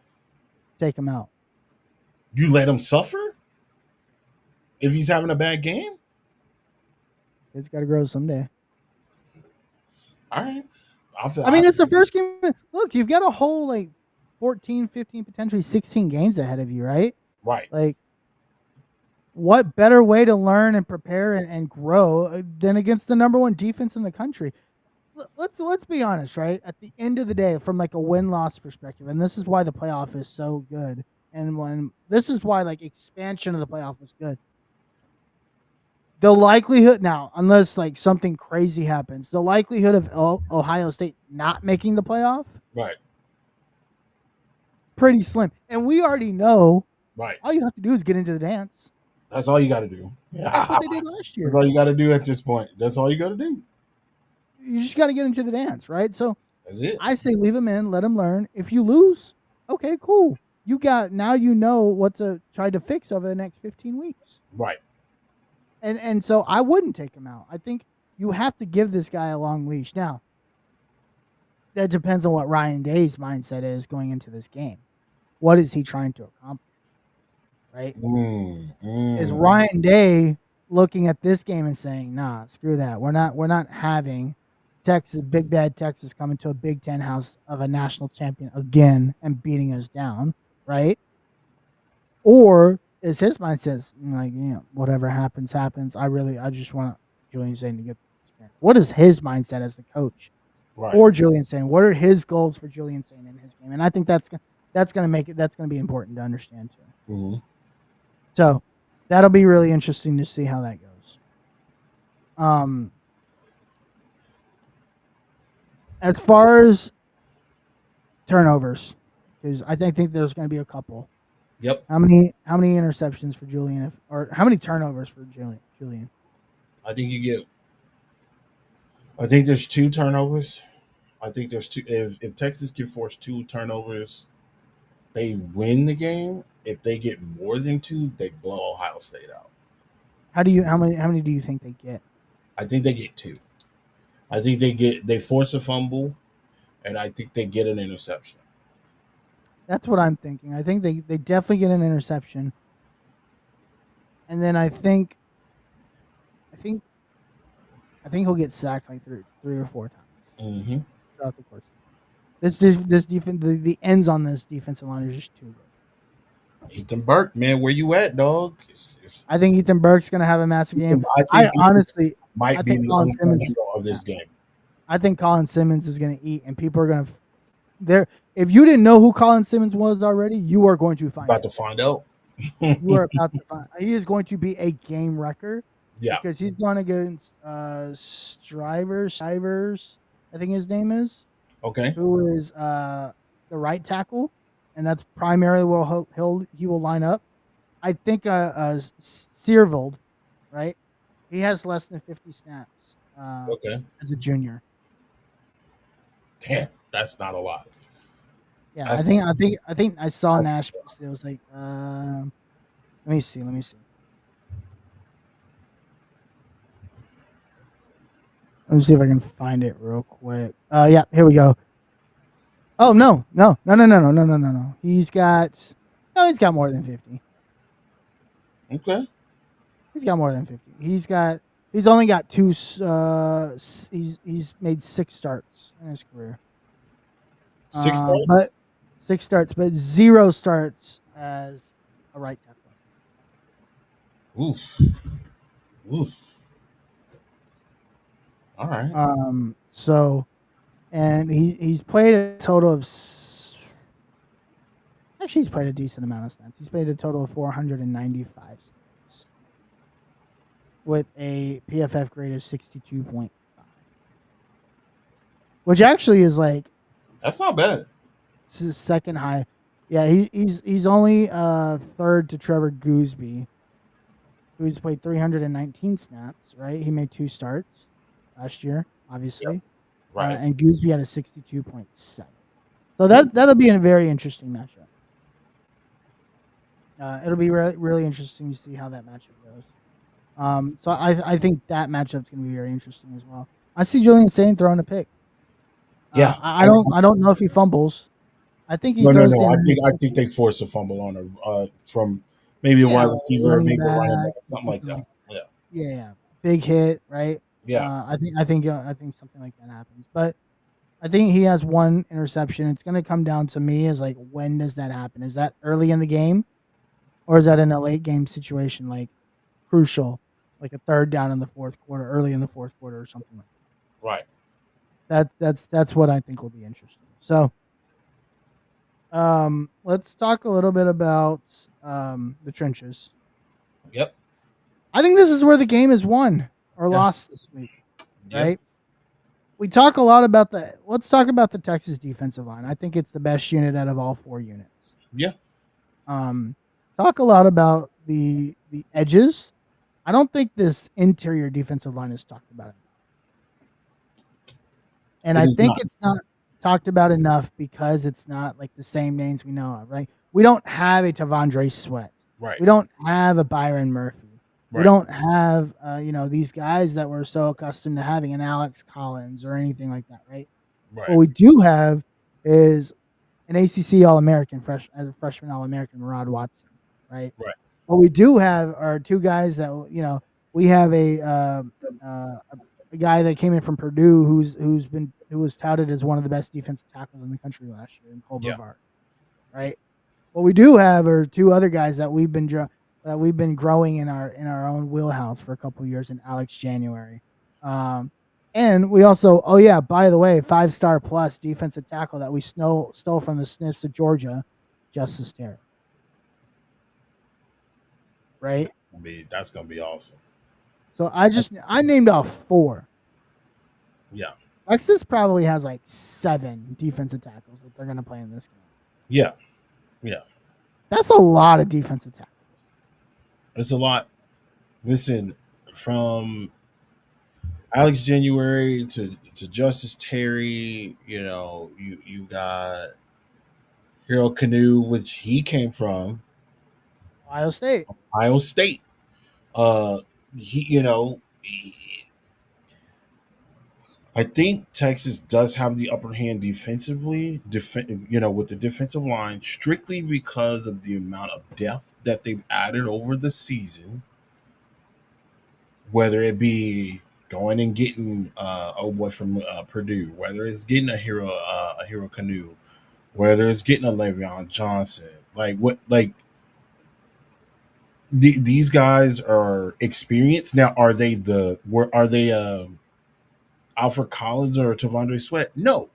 Speaker 3: Take him out.
Speaker 4: You let him suffer? If he's having a bad game?
Speaker 3: It's got to grow someday.
Speaker 4: All right.
Speaker 3: It's the first game. Look, you've got a whole 14, 15, potentially 16 games ahead of you, right?
Speaker 4: Right.
Speaker 3: What better way to learn and prepare and grow than against the number one defense in the country? Let's be honest, right? At the end of the day, from a win-loss perspective, and this is why the playoff is so good, and this is why expansion of the playoff is good. The likelihood now, unless something crazy happens, the likelihood of Ohio State not making the playoff,
Speaker 4: right,
Speaker 3: pretty slim. And we already know,
Speaker 4: right,
Speaker 3: all you have to do is get into the dance.
Speaker 4: That's all you got to do.
Speaker 3: That's what they did last year.
Speaker 4: That's all you got to do at this point. That's all you got to do.
Speaker 3: You just got to get into the dance, right? So
Speaker 4: that's it.
Speaker 3: I say leave him in, let him learn. If you lose, okay, cool. Now you know what to try to fix over the next 15 weeks.
Speaker 4: Right.
Speaker 3: And so I wouldn't take him out. I think you have to give this guy a long leash. Now, that depends on what Ryan Day's mindset is going into this game. What is he trying to accomplish? Right? Is Ryan Day looking at this game and saying, nah, screw that. We're not having Texas, big bad Texas, coming to a Big Ten house of a national champion again and beating us down, right? Or is his mindset like, whatever happens, happens. I just want Julian Saint to get the experience. What is his mindset as the coach for Julian Saint? What are his goals for Julian Saint in his game? And I think that's going to be important to understand too.
Speaker 4: Mm-hmm.
Speaker 3: So that'll be really interesting to see how that goes. As far as turnovers, because I think there's going to be a couple.
Speaker 4: Yep.
Speaker 3: How many interceptions for Julian, or how many turnovers for Julian?
Speaker 4: I think there's 2 turnovers. I think there's 2. If Texas can force 2 turnovers, they win the game. If they get more than 2, they blow Ohio State out.
Speaker 3: How many do you think they get?
Speaker 4: I think they get 2. I think they force a fumble, and I think they get an interception.
Speaker 3: That's what I'm thinking. I think they definitely get an interception. And then I think he'll get sacked like 3 or 4 times throughout the course. This defense, the ends on this defensive line are just too good.
Speaker 4: Ethan Burke, man, where you at, dog?
Speaker 3: I think Ethan Burke's going to have a massive game.
Speaker 4: I
Speaker 3: honestly
Speaker 4: might be the unsung hero of this game.
Speaker 3: I think Colin Simmons is going to eat, and people are going to if you didn't know who Colin Simmons was already, you are going to find out.
Speaker 4: To find out.
Speaker 3: You are about to find. He is going to be a game wrecker.
Speaker 4: Yeah,
Speaker 3: because he's going against Stivers, I think his name is.
Speaker 4: Okay.
Speaker 3: Who is the right tackle, and that's primarily where he will line up. I think Searvold, right? He has less than 50 snaps. As a junior.
Speaker 4: Damn, that's not a lot.
Speaker 3: Yeah, I think I saw Nashville. It was like, let me see. Let me see if I can find it real quick. Yeah, here we go. Oh no. He's got more than 50.
Speaker 4: Okay.
Speaker 3: He's got more than 50. He's only got 2. He's made 6 starts in his career.
Speaker 4: 6 starts,
Speaker 3: but 6 starts, but 0 starts as a right tackle.
Speaker 4: Oof. All right.
Speaker 3: So, and he's played a total of. Actually, he's played a decent amount of snaps. He's played a total of 495 snaps, with a PFF grade of 62.5, which actually is like.
Speaker 4: That's not bad.
Speaker 3: This is second high. Yeah, he's only third to Trevor Gooseby, who's played 319 snaps. Right, he made 2 starts last year, obviously.
Speaker 4: Yep. Right.
Speaker 3: And Gooseby had a 62.7. So that'll be a very interesting matchup. It'll be really interesting to see how that matchup goes. So I think that matchup's going to be very interesting as well. I see Julian Saint throwing a pick.
Speaker 4: Yeah,
Speaker 3: I don't know if he fumbles. I think he throws.
Speaker 4: No. I think they force a fumble on from maybe a wide receiver, maybe a running back, something like that.
Speaker 3: Yeah. Big hit, right?
Speaker 4: Yeah.
Speaker 3: I think something like that happens. But I think he has 1 interception. It's going to come down to me as like, when does that happen? Is that early in the game, or is that in a late game situation, like crucial, like a 3rd down in the 4th quarter, early in the 4th quarter, or something like that?
Speaker 4: Right.
Speaker 3: That's what I think will be interesting. So, let's talk a little bit about the trenches.
Speaker 4: Yep.
Speaker 3: I think this is where the game is won or lost this week, right? We talk a lot about let's talk about the Texas defensive line. I think it's the best unit out of all 4 units.
Speaker 4: Yeah.
Speaker 3: Talk a lot about the edges. I don't think this interior defensive line is talked about. And I think it's not talked about enough because it's not like the same names we know of, right? We don't have a Tavondre Sweat.
Speaker 4: Right.
Speaker 3: We don't have a Byron Murphy.
Speaker 4: Right.
Speaker 3: We don't have, these guys that we're so accustomed to having, an Alex Collins or anything like that, right?
Speaker 4: Right.
Speaker 3: What we do have is an ACC All-American as a freshman All-American, Rod Watson, right?
Speaker 4: Right.
Speaker 3: What we do have are 2 guys that, we have a guy that came in from Purdue who was touted as one of the best defensive tackles in the country last year in Cole Brevard, right? What we do have are 2 other guys that we've been that we've been growing in our own wheelhouse for a couple of years in Alex January. And we also, oh yeah, by the way, 5-star plus defensive tackle that we stole from the Sniffs of Georgia, Justice Terry. Right?
Speaker 4: That's gonna be awesome.
Speaker 3: So I named off 4.
Speaker 4: Yeah.
Speaker 3: Texas probably has like 7 defensive tackles that they're gonna play in this game.
Speaker 4: Yeah. Yeah.
Speaker 3: That's a lot of defensive tackles.
Speaker 4: It's a lot. Listen, from Alex January to Justice Terry, you got Hero Canoe, which he came from
Speaker 3: Ohio State.
Speaker 4: Ohio State. I think Texas does have the upper hand defensively, with the defensive line, strictly because of the amount of depth that they've added over the season. Whether it be going and getting old boy from Purdue, whether it's getting a Hero Canoe, whether it's getting a Le'Veon Johnson, these guys are experienced. Now, are they Alfred Collins or Tavondre Sweat? No.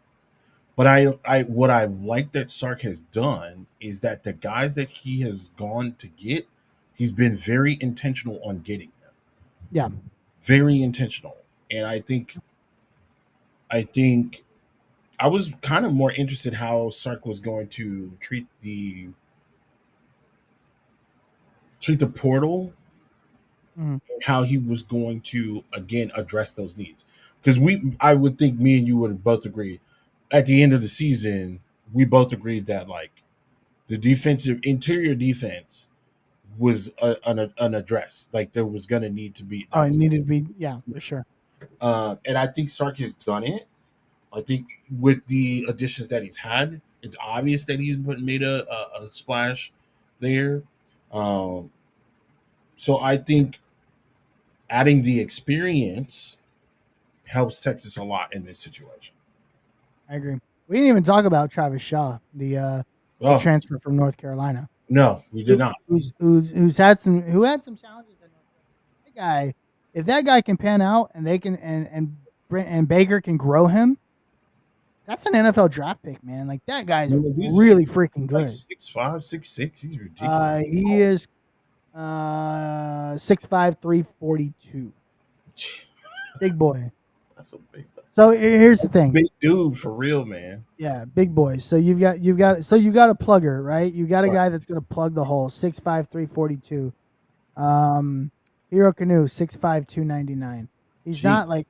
Speaker 4: But what I like that Sark has done is that the guys that he has gone to get, he's been very intentional on getting them.
Speaker 3: Yeah.
Speaker 4: Very intentional. And I think I was kind of more interested how Sark was going to treat the portal, and how he was going to again address those needs. Because I would think me and you would both agree at the end of the season, we both agreed that like the interior defense was unaddressed. Like there was going to need to be.
Speaker 3: Oh, it needed to be, yeah, for sure.
Speaker 4: And I think Sark has done it. I think with the additions that he's had, it's obvious that he's made a splash there. So I think adding the experience helps Texas a lot in this situation.
Speaker 3: I agree. We didn't even talk about Travis Shaw, the transfer from North Carolina.
Speaker 4: No, we did not.
Speaker 3: Who had some challenges in North Carolina. That guy, if that guy can pan out and they can and Baker can grow him, that's an NFL draft pick, man. Like that guy's really freaking good.
Speaker 4: 6'5", 6'6". He's ridiculous.
Speaker 3: He is 6'5", 342. Big boy.
Speaker 4: That's a big.
Speaker 3: So here's the thing.
Speaker 4: Big dude for real, man.
Speaker 3: Yeah, big boy. So you got a plugger, right? You got a guy that's gonna plug the hole. 6'5", 342. Hero Canoe, 6'5", 299. He's not like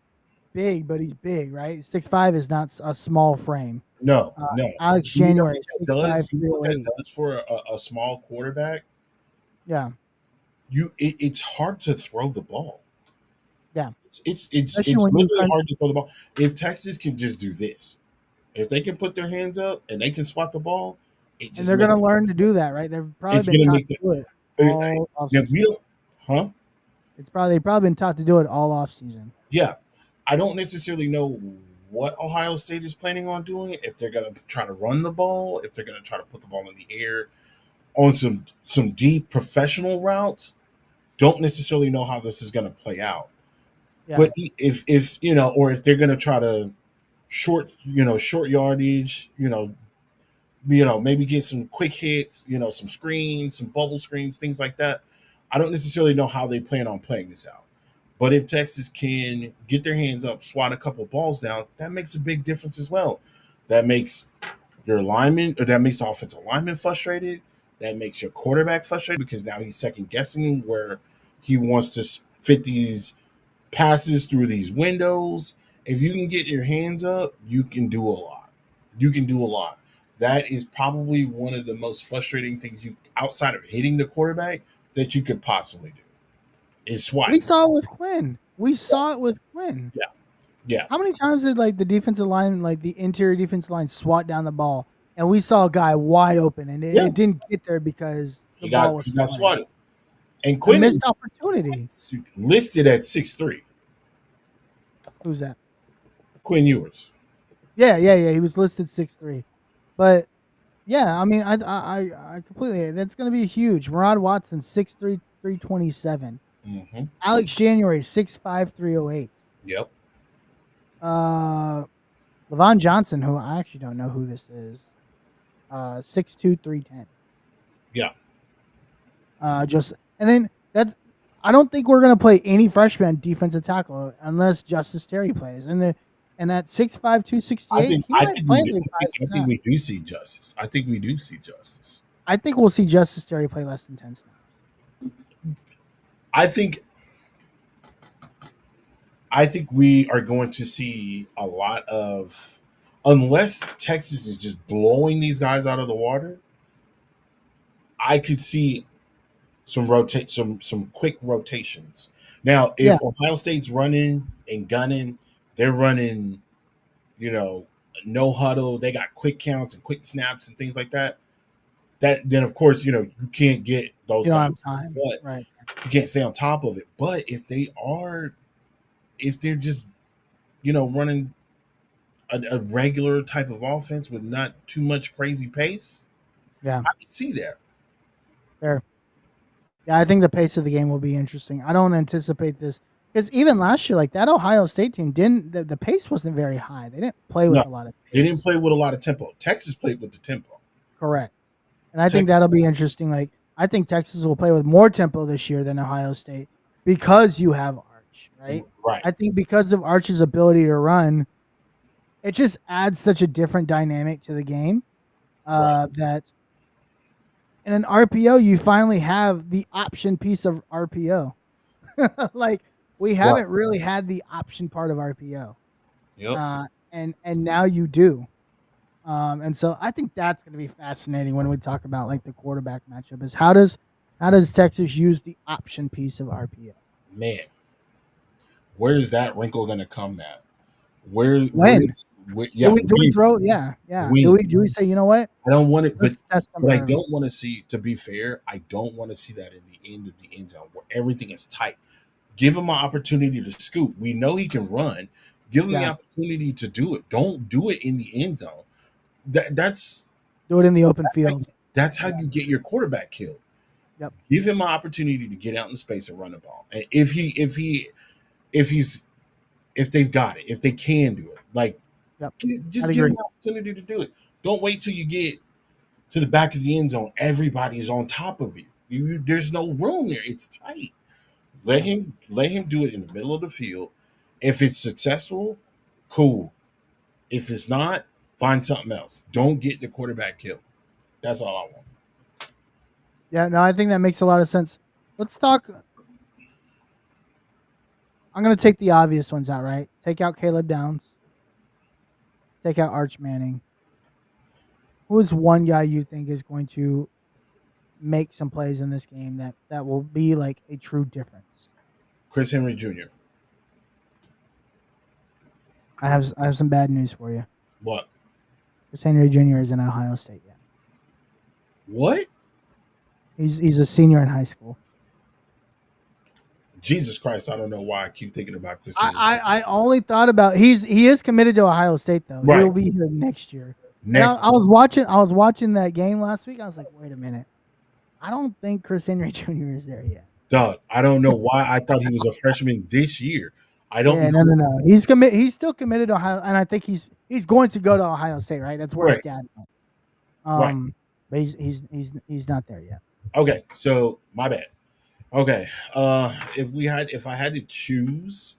Speaker 3: big, but he's big, right? 6'5" is not a small frame.
Speaker 4: No.
Speaker 3: Alex January, 6'5",
Speaker 4: what that does for a small quarterback.
Speaker 3: Yeah.
Speaker 4: It's hard to throw the ball.
Speaker 3: Yeah.
Speaker 4: It's literally hard to throw the ball. If Texas can just do this, if they can put their hands up and they can swat the ball,
Speaker 3: and they're going to learn to do that, right? They've probably been taught to do it all offseason. They've probably been taught to do it all offseason.
Speaker 4: Yeah. I don't necessarily know what Ohio State is planning on doing, if they're going to try to run the ball, if they're going to try to put the ball in the air on some deep professional routes. Don't necessarily know how this is going to play out. Yeah. But if or if they're going to try to short yardage, maybe get some quick hits, some screens, some bubble screens, things like that. I don't necessarily know how they plan on playing this out. But if Texas can get their hands up, swat a couple balls down, that makes a big difference as well. That makes your lineman, or that makes the offensive lineman frustrated. That makes your quarterback frustrated because now he's second guessing where he wants to fit these passes through these windows. If you can get your hands up, you can do a lot. That is probably one of the most frustrating things outside of hitting the quarterback that you could possibly do is swat.
Speaker 3: We saw it with Quinn.
Speaker 4: Yeah.
Speaker 3: How many times did the defensive line, the interior defensive line, swat down the ball, and we saw a guy wide open, and it didn't get there because the ball was
Speaker 4: swatted. And Quinn
Speaker 3: missed opportunity.
Speaker 4: Listed at 6'3".
Speaker 3: Who's that?
Speaker 4: Quinn Ewers.
Speaker 3: Yeah. He was listed 6'3". But yeah, I mean, I completely. That's going to be huge. Murad Watson, 6'3", 327.
Speaker 4: Mm-hmm.
Speaker 3: Alex January 6'5", 308.
Speaker 4: Yep.
Speaker 3: Levon Johnson, who I actually don't know who this is, 6'2", 310.
Speaker 4: Yeah.
Speaker 3: And then that's. I don't think we're gonna play any freshman defensive tackle unless Justice Terry plays. And at 6'5", 268, he might play like
Speaker 4: I think we do see Justice. I think we do see Justice.
Speaker 3: I think we'll see Justice Terry play less than 10 snaps.
Speaker 4: I think we are going to see a lot of, unless Texas is just blowing these guys out of the water, I could see some quick rotations. Now, if Ohio State's running and gunning, they're running, no huddle, they got quick counts and quick snaps and things like that. Then of course, you can't get those guys,
Speaker 3: time.
Speaker 4: But
Speaker 3: right.
Speaker 4: You can't stay on top of it. But if they're just, running a regular type of offense with not too much crazy pace,
Speaker 3: I
Speaker 4: can see that.
Speaker 3: Fair. Yeah, I think the pace of the game will be interesting. I don't anticipate this because even last year, like that Ohio State team the pace wasn't very high. They didn't play with a lot of pace.
Speaker 4: They didn't play with a lot of tempo. Texas played with the tempo.
Speaker 3: Correct. And I think that'll be interesting. Like I think Texas will play with more tempo this year than Ohio State because you have Arch, right?
Speaker 4: Right.
Speaker 3: I think because of Arch's ability to run, it just adds such a different dynamic to the game that in an RPO, you finally have the option piece of RPO. Like we haven't really had the option part of RPO.
Speaker 4: Yep.
Speaker 3: And now you do. And so I think that's going to be fascinating when we talk about like the quarterback matchup is how does Texas use the option piece of RPO?
Speaker 4: Man, where is that wrinkle going to come at?
Speaker 3: Do we throw? Yeah. Do we say, you know what?
Speaker 4: I don't want it, but
Speaker 3: I
Speaker 4: don't want to see. To be fair, I don't want to see that in the end of the end zone where everything is tight. Give him an opportunity to scoop. We know he can run. Give him the opportunity to do it. Don't do it in the end zone. That's
Speaker 3: do it in the open field.
Speaker 4: That's how you get your quarterback killed.
Speaker 3: Yep.
Speaker 4: Give him an opportunity to get out in space and run the ball. And if they've got it, if they can do it, like just give him an opportunity to do it. Don't wait till you get to the back of the end zone. Everybody's on top of you. There's no room there. It's tight. Let him do it in the middle of the field. If it's successful, cool. If it's not, find something else. Don't get the quarterback killed. That's all I want.
Speaker 3: Yeah, no, I think that makes a lot of sense. Let's talk. I'm going to take the obvious ones out, right? Take out Caleb Downs. Take out Arch Manning. Who is one guy you think is going to make some plays in this game that will be like a true difference?
Speaker 4: Chris Henry Jr.
Speaker 3: I have some bad news for you.
Speaker 4: What?
Speaker 3: Chris Henry Jr. is in Ohio State yet.
Speaker 4: What?
Speaker 3: He's a senior in high school.
Speaker 4: Jesus Christ! I don't know why I keep thinking about Chris.
Speaker 3: I only thought about he is committed to Ohio State though.
Speaker 4: Right.
Speaker 3: He'll be here next year. I was watching that game last week. I was like, wait a minute, I don't think Chris Henry Jr. is there yet.
Speaker 4: Doug, I don't know why I thought he was a freshman this year. I don't.
Speaker 3: know. No. He's still committed to Ohio, and I think he's going to go to Ohio State. Right, that's where his dad went. Right. But he's not there yet.
Speaker 4: Okay, so my bad. Okay, if I had to choose,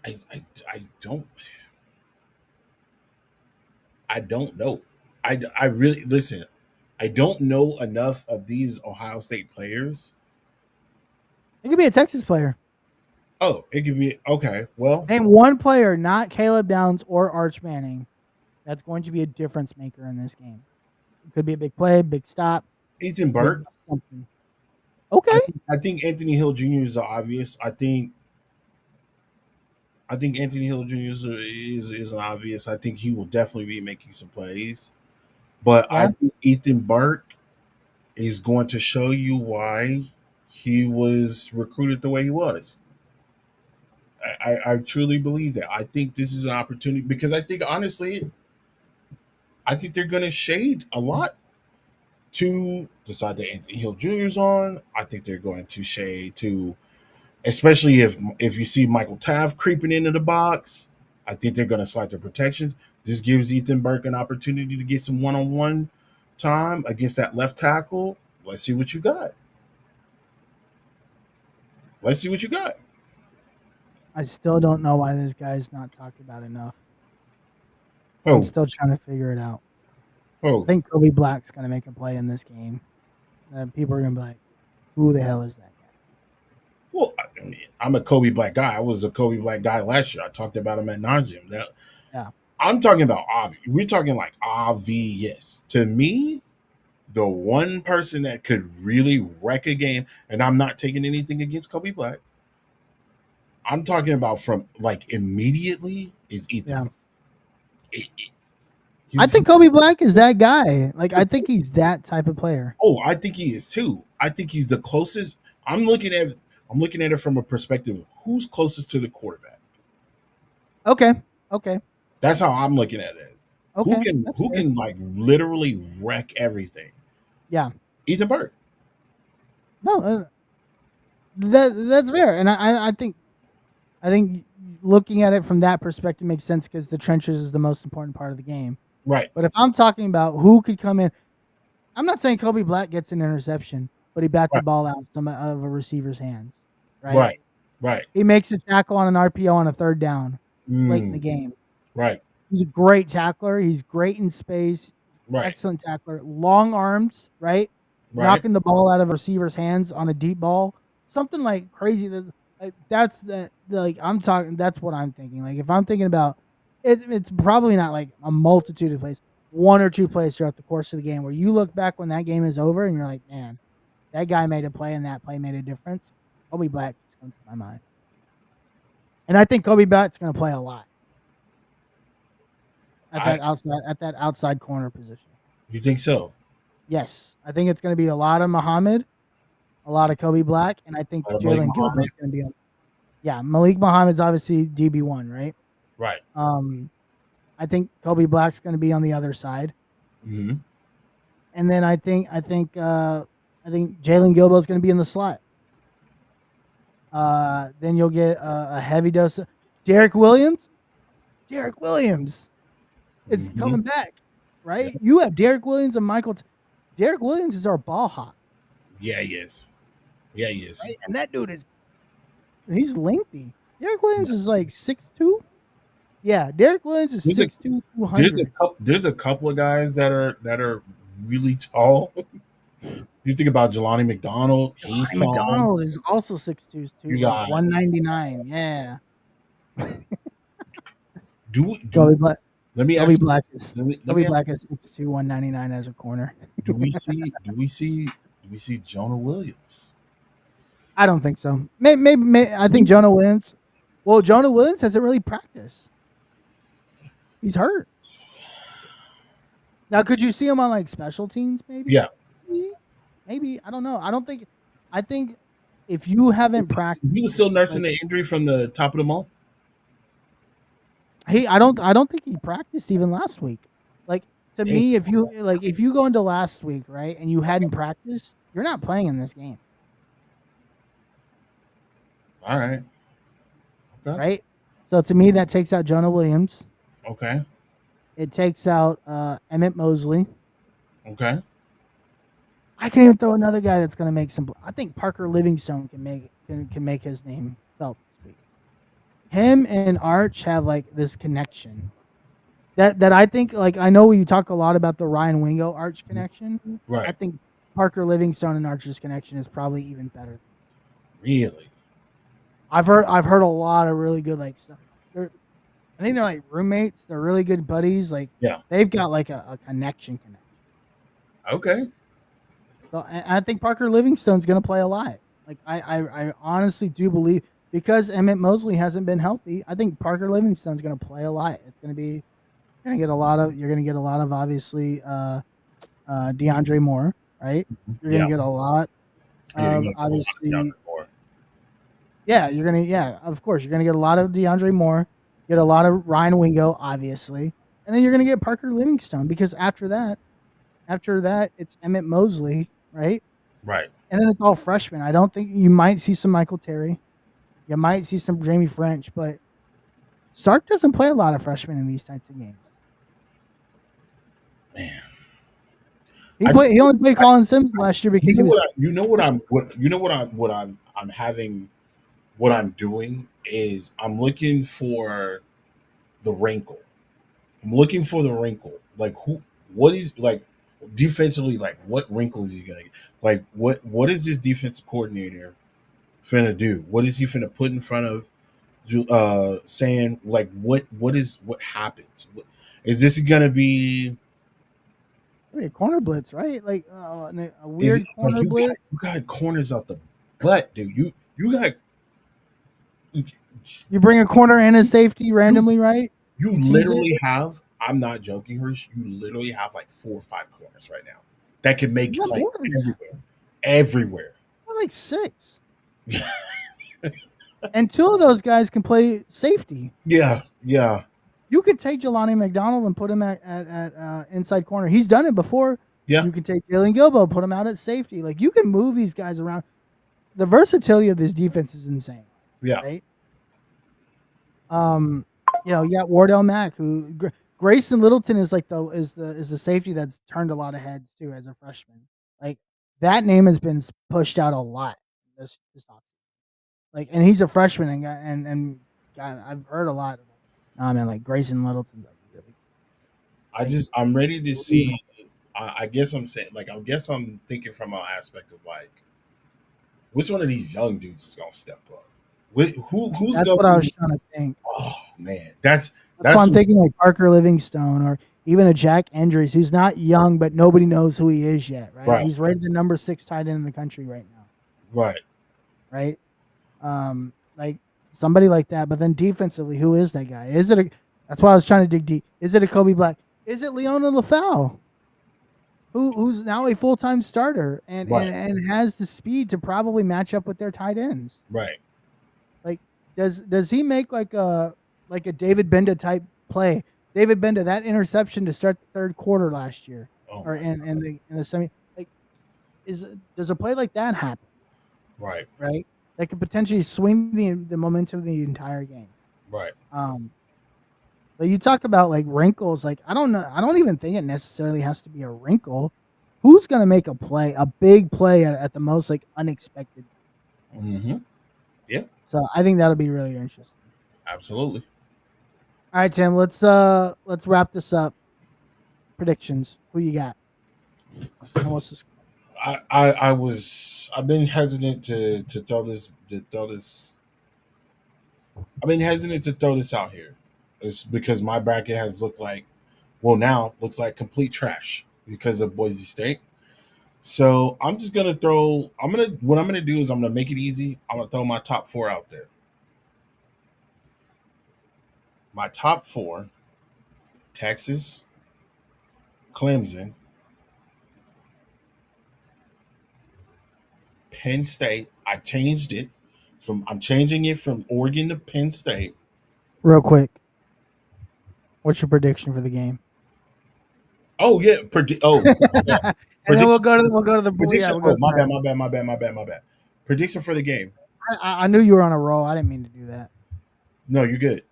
Speaker 4: I don't know. I really listen. I don't know enough of these Ohio State players.
Speaker 3: It could be a Texas player.
Speaker 4: Oh, it could be okay. Well,
Speaker 3: name one player, not Caleb Downs or Arch Manning, that's going to be a difference maker in this game. It could be a big play, big stop.
Speaker 4: Ethan Burke.
Speaker 3: Something. Okay.
Speaker 4: I think Anthony Hill Jr. is obvious. I think Anthony Hill Jr. is an obvious. I think he will definitely be making some plays. But I think Ethan Burke is going to show you why he was recruited the way he was. I truly believe that. I think this is an opportunity because I think honestly, I think they're going to shade a lot to decide that Anthony Hill Jr. is on. I think they're going to shade to, especially if you see Michael Taft creeping into the box. I think they're going to slide their protections. This gives Ethan Burke an opportunity to get some one-on-one time against that left tackle. Let's see what you got. Let's see what you got.
Speaker 3: I still don't know why this guy's not talked about enough.
Speaker 4: Oh,
Speaker 3: I'm still trying to figure it out.
Speaker 4: oh,
Speaker 3: I think Kobe Black's going to make a play in this game. People are going to be like, who the hell is that guy?
Speaker 4: well, I mean, I'm a Kobe Black guy. I was a Kobe Black guy last year. I talked about him at nauseum.
Speaker 3: Yeah.
Speaker 4: I'm talking about Avi. We're talking like Avi. Yes, to me, the one person that could really wreck a game, and I'm not taking anything against Kobe Black. I'm talking about from like immediately is Ethan.
Speaker 3: Yeah. I think Kobe Black is that guy. Like, I think he's that type of player.
Speaker 4: Oh, I think he is too. I think he's the closest. I'm looking at it from a perspective of who's closest to the quarterback.
Speaker 3: Okay.
Speaker 4: That's how I'm looking at it.
Speaker 3: Okay.
Speaker 4: Who can like literally wreck everything?
Speaker 3: Yeah.
Speaker 4: Ethan Burke.
Speaker 3: No, that's fair, and I think looking at it from that perspective makes sense because the trenches is the most important part of the game.
Speaker 4: Right.
Speaker 3: But if I'm talking about who could come in, I'm not saying Kobe Black gets an interception, but he bats the ball out of some of a receiver's hands. Right.
Speaker 4: Right.
Speaker 3: He makes a tackle on an RPO on a third down late in the game.
Speaker 4: Right.
Speaker 3: He's a great tackler. He's great in space.
Speaker 4: Right.
Speaker 3: Excellent tackler. Long arms. Right. Knocking the ball out of a receiver's hands on a deep ball. Something like crazy. That's I'm talking. That's what I'm thinking. Like if I'm thinking about it, it's probably not like a multitude of plays. One or two plays throughout the course of the game where you look back when that game is over and you're like, man, that guy made a play and that play made a difference. Kobe Black just comes to my mind, and I think Kobe Black's going to play a lot at that outside corner position.
Speaker 4: You think so?
Speaker 3: Yes, I think it's going to be a lot of Muhammad, a lot of Kobe Black, and I think Jalen Gilbert's going to be on. Yeah, Malik Muhammad's obviously DB1, right?
Speaker 4: Right.
Speaker 3: I think Kobe Black's going to be on the other side,
Speaker 4: mm-hmm.
Speaker 3: And then I think Jalen Gilbert's going to be in the slot. Then you'll get a heavy dose of Derek Williams. Derek Williams is coming back, right? Yeah. You have Derek Williams and Michael. Derek Williams is our ball hawk.
Speaker 4: Yeah, he is. Right?
Speaker 3: And that dude he's lengthy. Derek Williams is like 6'2". Yeah, Derek Williams is 6'2", 200.
Speaker 4: There's a couple of guys that are really tall. You think about Jelani McDonald. He's tall.
Speaker 3: McDonald is also 6'2", too. You got 199. Yeah.
Speaker 4: Kobe Black. Let me ask you.
Speaker 3: Black is 6'2", 199 as a corner.
Speaker 4: Do we see Jonah Williams?
Speaker 3: I don't think so. Maybe I think Jonah Williams. Well, Jonah Williams hasn't really practiced. He's hurt. Now, could you see him on like special teams? Maybe.
Speaker 4: Yeah.
Speaker 3: Maybe I don't know. I think if you haven't practiced,
Speaker 4: he was still nursing the injury from the top of the month.
Speaker 3: I don't think he practiced even last week. Like to me, if you go into last week, right, and you hadn't practiced, you're not playing in this game.
Speaker 4: All right. Okay.
Speaker 3: Right. So to me, that takes out Jonah Williams.
Speaker 4: Okay.
Speaker 3: It takes out Emmett Mosley.
Speaker 4: Okay.
Speaker 3: I can even throw another guy that's going to make some. I think Parker Livingstone can make his name felt this week. Him and Arch have like this connection that I think like I know you talk a lot about the Ryan Wingo Arch connection.
Speaker 4: Right.
Speaker 3: I think Parker Livingstone and Arch's connection is probably even better.
Speaker 4: Really?
Speaker 3: I've heard a lot of really good like stuff. I think they're like roommates. They're really good buddies. Like they've got like a connection.
Speaker 4: Okay.
Speaker 3: So I think Parker Livingstone's going to play a lot. Like I honestly do believe because Emmett Mosley hasn't been healthy. I think Parker Livingstone's going to play a lot. It's going to be you're going to get a lot of obviously DeAndre Moore, right? You're going to get a lot of obviously. Yeah, of course, you're gonna get a lot of DeAndre Moore, get a lot of Ryan Wingo, obviously, and then you're gonna get Parker Livingstone because after that, it's Emmett Mosley, right?
Speaker 4: Right.
Speaker 3: And then it's all freshmen. I don't think you might see some Michael Terry, you might see some Jamie French, but Sark doesn't play a lot of freshmen in these types of games.
Speaker 4: Man.
Speaker 3: He only played Colin Sims last year because
Speaker 4: what I'm doing is I'm looking for the wrinkle. Like what is like defensively, like what wrinkle is he gonna get? Like what is this defensive coordinator finna do? What is he finna put in front of saying like what happens? Is this gonna be
Speaker 3: a corner blitz, right? Like a weird corner blitz.
Speaker 4: You got corners out the butt, dude. You got
Speaker 3: you bring a corner and a safety randomly, right?
Speaker 4: You literally have. I'm not joking, Hirsch. You literally have like 4 or 5 corners right now that can make plays everywhere.
Speaker 3: We're like 6. And 2 of those guys can play safety.
Speaker 4: Yeah.
Speaker 3: You could take Jelani McDonald and put him at inside corner. He's done it before.
Speaker 4: Yeah.
Speaker 3: You can take Jalen Gilbo, put him out at safety. Like you can move these guys around. The versatility of this defense is insane.
Speaker 4: Yeah.
Speaker 3: Right. You got Wardell Mack, who Grayson Littleton is like the safety that's turned a lot of heads too as a freshman. Like that name has been pushed out a lot this offseason. Like, and he's a freshman and I've heard a lot. Like Grayson Littleton.
Speaker 4: I'm ready to see. I guess I'm saying, like, I'm thinking from an aspect of like, which one of these young dudes is gonna step up? Who's
Speaker 3: that's what I was trying to think.
Speaker 4: Oh man, that's
Speaker 3: what I'm thinking, like Parker Livingstone or even a Jack Andrews, who's not young, but nobody knows who he is yet, right? He's rated the number 6 tight end in the country right now. Right. Like somebody like that. But then defensively, who is that guy? That's why I was trying to dig deep. Is it a Kobe Black? Is it Leona LaFau? Who's now a full-time starter and has the speed to probably match up with their tight ends.
Speaker 4: Right.
Speaker 3: Like, does he make like a David Benda type play? David Benda, that interception to start the 3rd quarter last year, or in the semi, like, does a play like that happen?
Speaker 4: Right.
Speaker 3: That could potentially swing the momentum of the entire game.
Speaker 4: Right.
Speaker 3: But you talk about like wrinkles, like I don't know. I don't even think it necessarily has to be a wrinkle. Who's going to make a big play at the most like unexpected?
Speaker 4: Mm-hmm. Yeah.
Speaker 3: So I think that'll be really interesting.
Speaker 4: Absolutely.
Speaker 3: All right, Tim. Let's wrap this up. Predictions. Who you got? And what's the score?
Speaker 4: I've been hesitant to throw this. I've been hesitant to throw this out here. It's because my bracket has looks like complete trash because of Boise State. So I'm just gonna throw. What I'm gonna do is I'm gonna make it easy. I'm gonna throw my top 4 out there. My top 4: Texas, Clemson, Penn State. I'm changing it from Oregon to Penn State.
Speaker 3: Real quick. What's your prediction for the game?
Speaker 4: Oh yeah,
Speaker 3: and then we'll go to the
Speaker 4: prediction. My bad. Prediction for the game.
Speaker 3: I knew you were on a roll. I didn't mean to do that.
Speaker 4: No, you're good.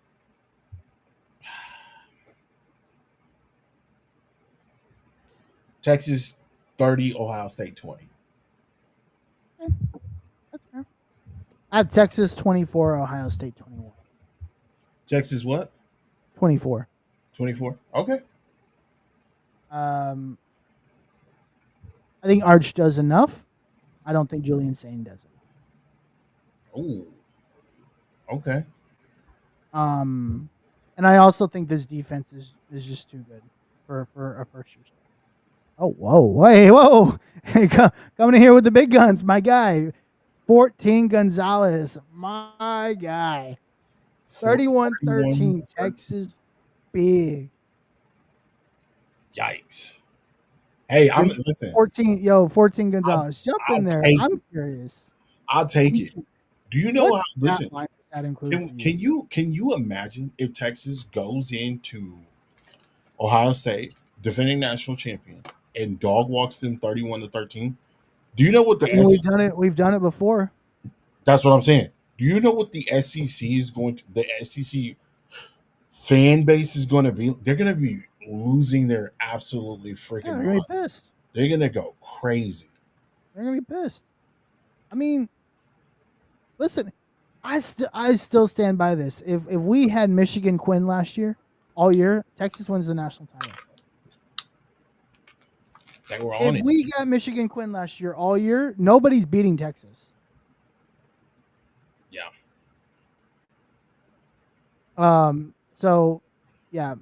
Speaker 4: Texas 30, Ohio State 20.
Speaker 3: Okay. That's fair. I have Texas 24, Ohio State 21.
Speaker 4: Texas what?
Speaker 3: 24.
Speaker 4: 24. Okay.
Speaker 3: I think Arch does enough. I don't think Julian Sain does it.
Speaker 4: Oh. Okay.
Speaker 3: And I also think this defense is just too good for a first year. Oh, whoa. Hey, coming in here with the big guns, my guy. 14 Gonzalez, my guy. 31-13, Texas, big.
Speaker 4: Yikes. Hey, listen.
Speaker 3: 14 Gonzalez. Jump in there. I'm curious.
Speaker 4: I'll take it. Do you know how?
Speaker 3: That
Speaker 4: Listen,
Speaker 3: line does that include for
Speaker 4: can you imagine if Texas goes into Ohio State, defending national champion, and dog walks them 31-13? Do you know what the
Speaker 3: I mean,
Speaker 4: SEC?
Speaker 3: we've done it before.
Speaker 4: That's what I'm saying. Do you know what the SEC is going to? The SEC fan base is going to be. They're going to be losing their absolutely
Speaker 3: Yeah,
Speaker 4: freaking
Speaker 3: they're gonna
Speaker 4: mind.
Speaker 3: be pissed.
Speaker 4: They're going to go crazy.
Speaker 3: They're gonna be pissed. I mean, listen, I still stand by this. If we had Michigan Quinn last year, all year, Texas wins the national title.
Speaker 4: They were on
Speaker 3: If
Speaker 4: it.
Speaker 3: we got Michigan Quinn last year, all year, nobody's beating Texas.
Speaker 4: Yeah.
Speaker 3: So, yeah,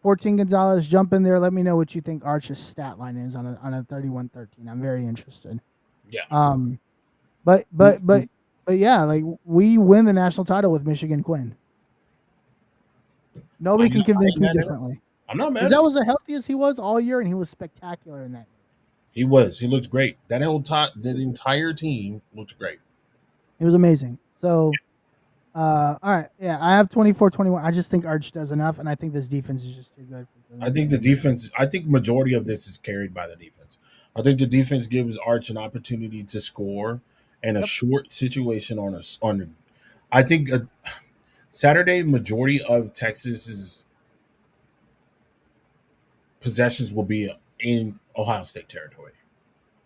Speaker 3: 14 Gonzalez, jump in there. Let me know what you think Arch's stat line is on a 31-13. I'm very interested.
Speaker 4: Yeah.
Speaker 3: But yeah, like we win the national title with Michigan Quinn. Nobody can convince me differently.
Speaker 4: I'm not mad.
Speaker 3: Because that was the healthiest he was all year, and he was spectacular in that.
Speaker 4: He was. He looked great. That entire team looked great.
Speaker 3: It was amazing. So, all right, yeah, I have 24-21. I just think Arch does enough, and I think this defense is just too good.
Speaker 4: I think the defense. I think majority of this is carried by the defense. I think the defense gives Arch an opportunity to score in a short situation on. I think Saturday majority of Texas's possessions will be in Ohio State territory.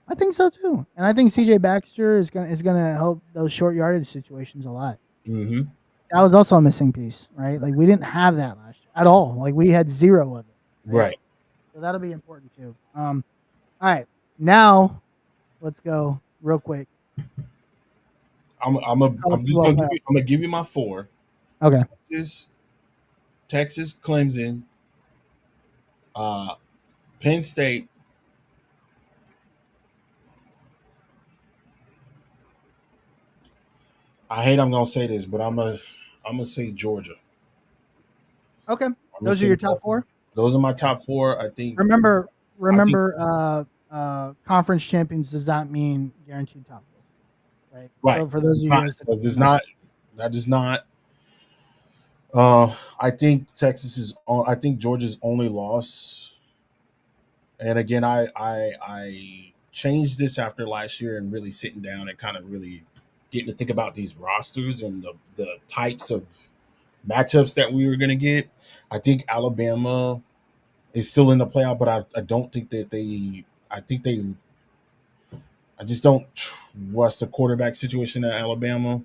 Speaker 3: I think so too, and I think CJ Baxter is gonna help those short yardage situations a lot.
Speaker 4: Mm-hmm.
Speaker 3: That was also a missing piece, right? Like we didn't have that last year at all. Like we had zero of it.
Speaker 4: Right.
Speaker 3: So that'll be important too. All right, now let's go real quick.
Speaker 4: I'm gonna give you my 4.
Speaker 3: Okay.
Speaker 4: Texas, Clemson, Penn State, I hate I'm gonna say this, but I'm gonna say Georgia.
Speaker 3: Okay. Those are your top 4?
Speaker 4: Those are my top 4. I think.
Speaker 3: Remember, conference champions does not mean guaranteed top 4, right?
Speaker 4: Right.
Speaker 3: So for those of you guys
Speaker 4: that does not. I think Texas is. I think Georgia's only loss. And again, I changed this after last year and really sitting down and kind of really getting to think about these rosters and the types of matchups that we were going to get. I think Alabama is still in the playoff, but I don't think that I just don't trust the quarterback situation at Alabama.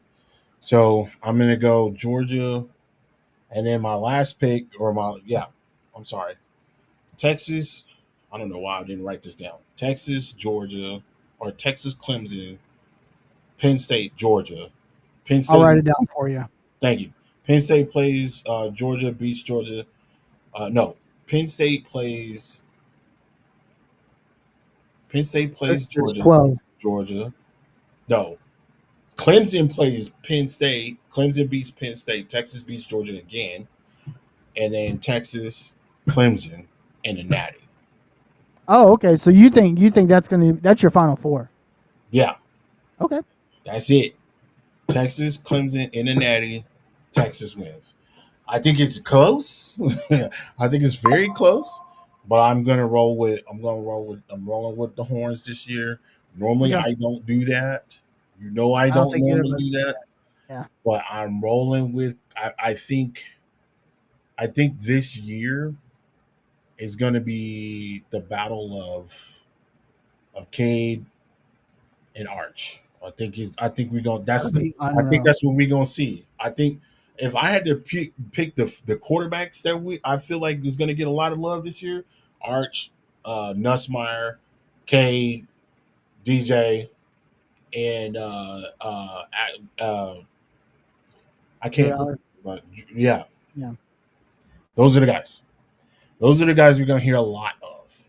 Speaker 4: So I'm going to go Georgia. And then my last pick, Texas. I don't know why I didn't write this down. Texas, Georgia, or Texas, Clemson, Penn State, Georgia. Penn State.
Speaker 3: I'll write it down for you.
Speaker 4: Thank you. Penn State plays Georgia, beats Georgia. No, Penn State plays Georgia.
Speaker 3: 12.
Speaker 4: Georgia. No. Clemson plays Penn State. Clemson beats Penn State. Texas beats Georgia again. And then Texas, Clemson, and a natty.
Speaker 3: Oh, okay. So you think that's your final 4?
Speaker 4: Yeah.
Speaker 3: Okay.
Speaker 4: That's it. Texas, Clemson, and a natty. Texas wins. I think it's close. I think it's very close. But I'm rolling with the Horns this year. Normally I don't do that. You know I don't normally do that.
Speaker 3: Yeah.
Speaker 4: But I'm rolling with I think this year is gonna be the battle of Cade and Arch. I think that's what we're gonna see. I think if I had to pick the quarterbacks that I feel like is gonna get a lot of love this year, Arch, Nussmeier, Cade, DJ, and I can't. Yeah. Those are the guys. Those are the guys we're gonna hear a lot of.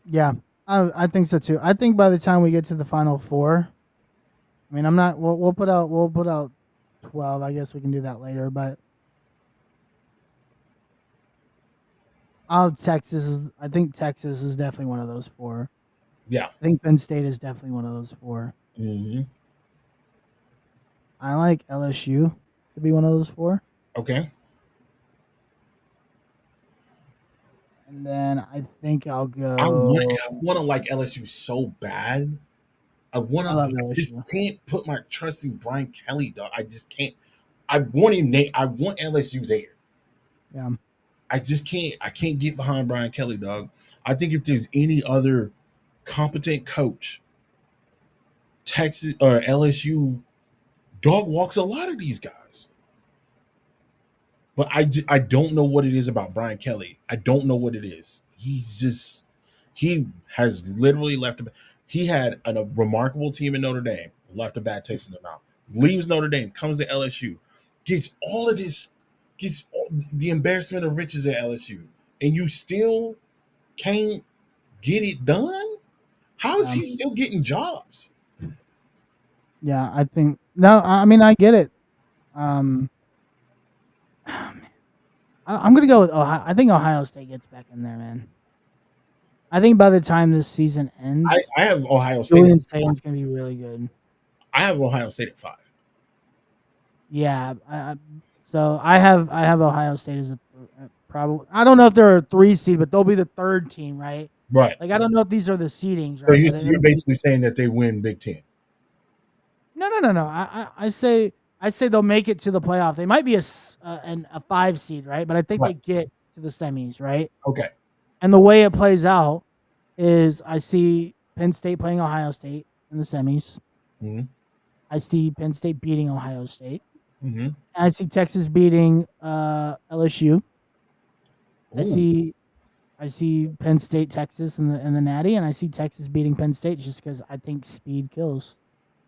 Speaker 3: Yeah, I think so too. I think by the time we get to the final 4, I mean, I'm not. We'll put out 12. I guess we can do that later, but I think Texas is definitely one of those 4.
Speaker 4: Yeah,
Speaker 3: I think Penn State is definitely one of those 4.
Speaker 4: Mm-hmm.
Speaker 3: I like LSU to be one of those 4.
Speaker 4: Okay.
Speaker 3: And then I think I'll
Speaker 4: I want
Speaker 3: go.
Speaker 4: I want to like LSU so bad. I want
Speaker 3: I
Speaker 4: to.
Speaker 3: love
Speaker 4: I just
Speaker 3: LSU.
Speaker 4: can't put my trust in Brian Kelly, dog. I just can't. I want him. I want LSU there.
Speaker 3: Yeah.
Speaker 4: I just can't. I can't get behind Brian Kelly, dog. I think if there's any other competent coach, Texas or LSU dog walks a lot of these guys. But I don't know what it is about Brian Kelly. I don't know what it is. He has literally left. He had a remarkable team in Notre Dame, left a bad taste in the mouth. Leaves Notre Dame, comes to LSU, gets all of this, gets all, the embarrassment of riches at LSU, and you still can't get it done. How is he still getting jobs?
Speaker 3: Yeah, I think no. I mean, I get it. I'm gonna go with Ohio. I think Ohio State gets back in there, man. I think by the time this season ends,
Speaker 4: I have Ohio State.
Speaker 3: Julian Saban's gonna be really good.
Speaker 4: I have Ohio State at 5.
Speaker 3: Yeah, so I have Ohio State as a probably. I don't know if they're a 3 seed, but they'll be the 3rd team, right?
Speaker 4: Right.
Speaker 3: Like I don't know if these are the seedings.
Speaker 4: So
Speaker 3: Right?
Speaker 4: you're basically saying that they win Big Ten.
Speaker 3: No. I say they'll make it to the playoff. They might be a 5 seed, right? But I think they get to the semis, right?
Speaker 4: Okay.
Speaker 3: And the way it plays out is I see Penn State playing Ohio State in the semis.
Speaker 4: Mm-hmm.
Speaker 3: I see Penn State beating Ohio State.
Speaker 4: Mm-hmm.
Speaker 3: And I see Texas beating LSU. I see Penn State, Texas in the Natty, and I see Texas beating Penn State just because I think speed kills,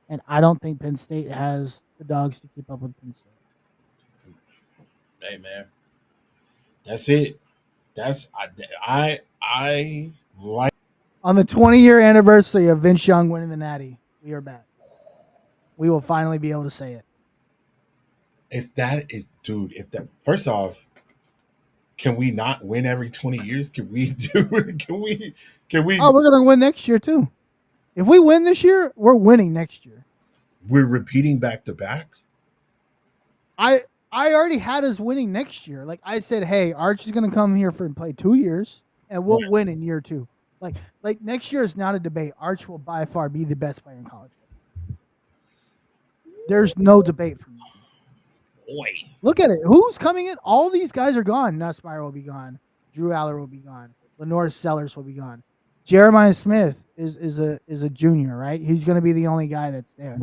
Speaker 3: and I don't think Penn State has the dogs to keep up with Penn State.
Speaker 4: Hey man, that's it. That's I like
Speaker 3: On the 20-year anniversary of Vince Young winning the Natty, we are back. We will finally be able to say it.
Speaker 4: If that is, dude. If that, first off, can we not win every 20 years? Can we do it? Can we?
Speaker 3: Oh, we're gonna win next year too. If we win this year, we're winning next year.
Speaker 4: We're repeating back to back.
Speaker 3: I already had us winning next year. Like I said, hey, Arch is gonna come here and play 2 years, and we'll win in year 2. Like next year is not a debate. Arch will by far be the best player in college. There's no debate for me.
Speaker 4: Boy,
Speaker 3: look at it. Who's coming in? All these guys are gone. Nussmeier will be gone. Drew Aller will be gone. Lenore Sellers will be gone. Jeremiah Smith is a junior, right? He's going to be the only guy that's there.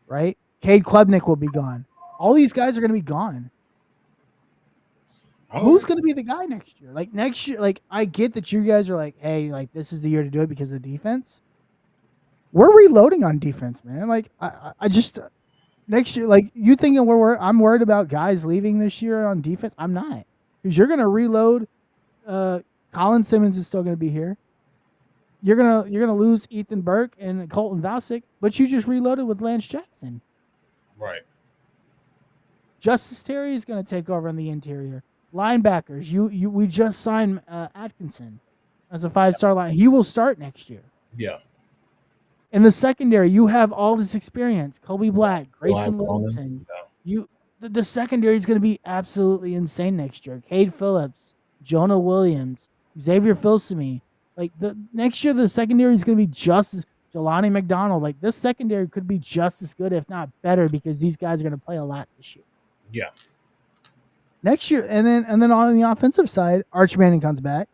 Speaker 3: Right? Cade Klubnik will be gone. All these guys are going to be gone. Oh. Who's going to be the guy next year? Like next year, like I get that you guys are like, hey, like this is the year to do it because of the defense. We're reloading on defense, man. Like I just next year, like you thinking I'm worried about guys leaving this year on defense. I'm not, because you're going to reload. Colin Simmons is still going to be here. You're gonna lose Ethan Burke and Colton Vasek, but you just reloaded with Lance Jackson.
Speaker 4: Right.
Speaker 3: Justice Terry is going to take over in the interior. Linebackers, we just signed Atkinson as a 5-star line. He will start next year.
Speaker 4: Yeah.
Speaker 3: In the secondary, you have all this experience. Kobe Black, Grayson Littleton. Yeah. The secondary is going to be absolutely insane next year. Cade Phillips, Jonah Williams, Xavier Filsaime. Like the next year, the secondary is going to be just as Jelani McDonald. Like this secondary could be just as good, if not better, because these guys are going to play a lot this year.
Speaker 4: Yeah.
Speaker 3: Next year, and then on the offensive side, Arch Manning comes back,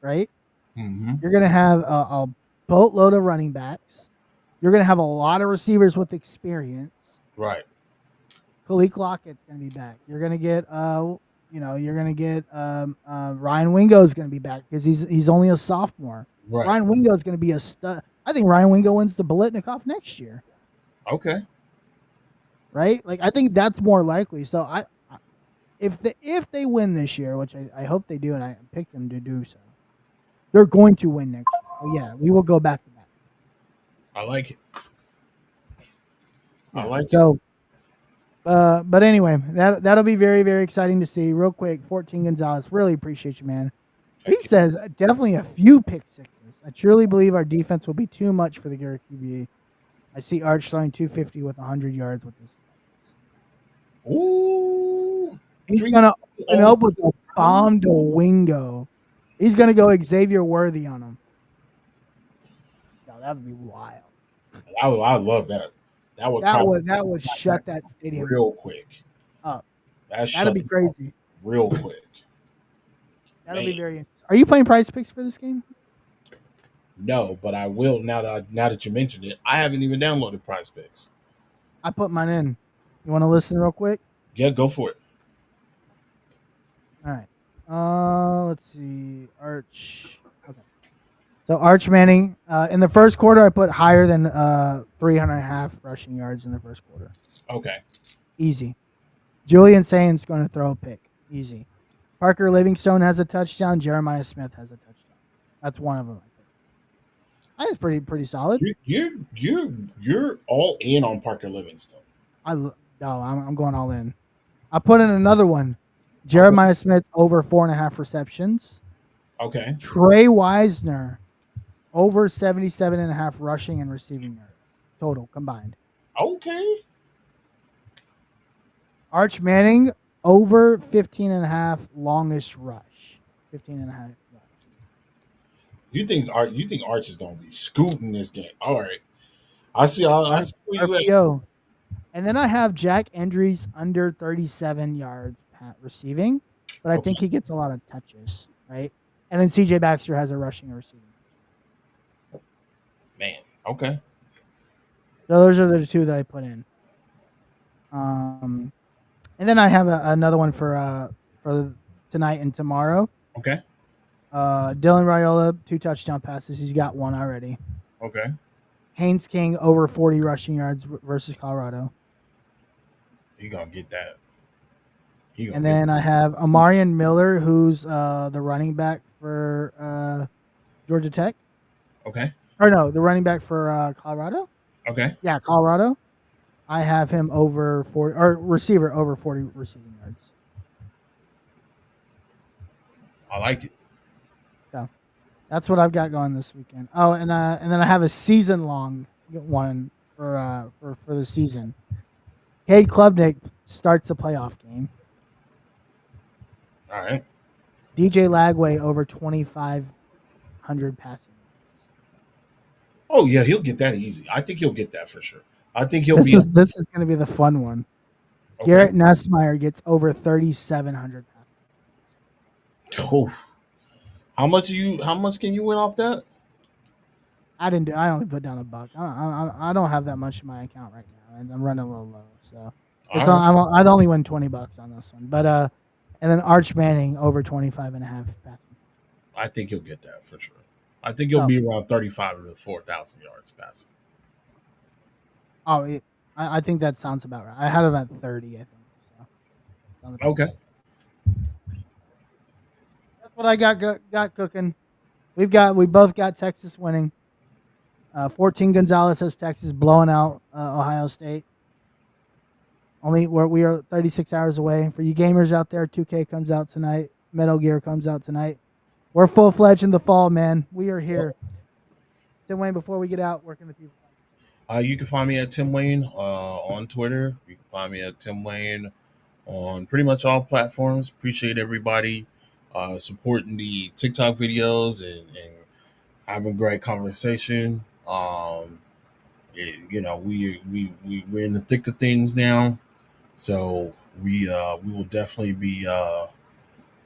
Speaker 3: right?
Speaker 4: Mm-hmm.
Speaker 3: You're going to have a boatload of running backs. You're going to have a lot of receivers with experience.
Speaker 4: Right.
Speaker 3: Khalil Lockett's going to be back. You're going to get Ryan Wingo is going to be back because he's only a sophomore.
Speaker 4: Right.
Speaker 3: Ryan Wingo is going to be a stud. I think Ryan Wingo wins the Biletnikoff next year.
Speaker 4: Okay.
Speaker 3: Right? Like I think that's more likely. So if they win this year, which I hope they do, and I picked them to do so, they're going to win next year. So yeah, we will go back to back.
Speaker 4: I like it.
Speaker 3: I like it. But anyway, that'll be very, very exciting to see. Real quick, 14 Gonzalez, really appreciate you, man. He says definitely a few pick sixes. I truly believe our defense will be too much for the Garrett QB. I see Arch throwing 250 with 100 yards with this.
Speaker 4: Ooh.
Speaker 3: He's going to open up with a bomb to Wingo. He's going to go Xavier Worthy on him. No, that would be wild.
Speaker 4: I love that.
Speaker 3: That would shut that stadium
Speaker 4: real quick
Speaker 3: up.
Speaker 4: That'd
Speaker 3: be crazy.
Speaker 4: Real quick.
Speaker 3: That'll be very interesting. Are you playing Prize Picks for this game?
Speaker 4: No, but I will now that you mentioned it. I haven't even downloaded Prize Picks.
Speaker 3: I put mine in. You want to listen real quick?
Speaker 4: Yeah, go for it.
Speaker 3: All right. Let's see. Arch. Okay. So Arch Manning. In the first quarter, I put higher than 300.5 rushing yards in the first quarter.
Speaker 4: Okay.
Speaker 3: Easy. Julian Saint's going to throw a pick. Easy. Parker Livingstone has a touchdown. Jeremiah Smith has a touchdown. That's one of them. I think it's pretty solid.
Speaker 4: You're all in on Parker Livingstone.
Speaker 3: I'm going all in. I put in another one. Jeremiah Smith over 4.5 receptions.
Speaker 4: Okay.
Speaker 3: Trey Wisner over 77.5 rushing and receiving yards total combined.
Speaker 4: Okay.
Speaker 3: Arch Manning over 15.5 longest rush. 15.5.
Speaker 4: You think Arch is going to be scooting this game? All right. I see where you at.
Speaker 3: And then I have Jack Endries under 37 yards receiving, but I think he gets a lot of touches, right? And then CJ Baxter has a rushing and receiving.
Speaker 4: Man, okay.
Speaker 3: So those are the two that I put in. And then I have another one for tonight and tomorrow.
Speaker 4: Okay.
Speaker 3: Dylan Raiola, 2 touchdown passes. He's got 1 already.
Speaker 4: Okay.
Speaker 3: Haynes King over 40 rushing yards versus Colorado.
Speaker 4: He gonna get that.
Speaker 3: And then I have Amarian Miller, who's the running back for Georgia Tech.
Speaker 4: Okay.
Speaker 3: Or no, the running back for Colorado.
Speaker 4: Okay.
Speaker 3: Yeah, Colorado. I have him over 40, or receiver over 40 receiving yards.
Speaker 4: I like it.
Speaker 3: So that's what I've got going this weekend. Oh, and then I have a season long one for the season. Cade Klubnik starts the playoff game.
Speaker 4: All right.
Speaker 3: DJ Lagway over 2,500 passing.
Speaker 4: Oh yeah, he'll get that easy. I think he'll get that for sure. I think
Speaker 3: This is going to be the fun one. Okay. Garrett Nussmeier gets over 3,700 passing.
Speaker 4: Oh. How much can you win off that?
Speaker 3: I only put down $1. I don't have that much in my account right now, and I'm running a little low, so I'd only win $20 on this one. But and then Arch Manning over 25.5 passing.
Speaker 4: I think he'll get that for sure. I think he'll be around 35 to 4,000 yards passing.
Speaker 3: Oh, I think that sounds about right. I had it at 30, I think. So.
Speaker 4: Okay.
Speaker 3: That's what I got cooking. We both got Texas winning. 14 Gonzalez has Texas blowing out Ohio State. We are 36 hours away. For you gamers out there, 2K comes out tonight. Metal Gear comes out tonight. We're full-fledged in the fall, man. We are here. Tim Wayne, before we get out, where can the people find you?
Speaker 4: You can find me at Tim Wayne on Twitter. You can find me at Tim Wayne on pretty much all platforms. Appreciate everybody supporting the TikTok videos and having a great conversation. We're in the thick of things now, so we will definitely be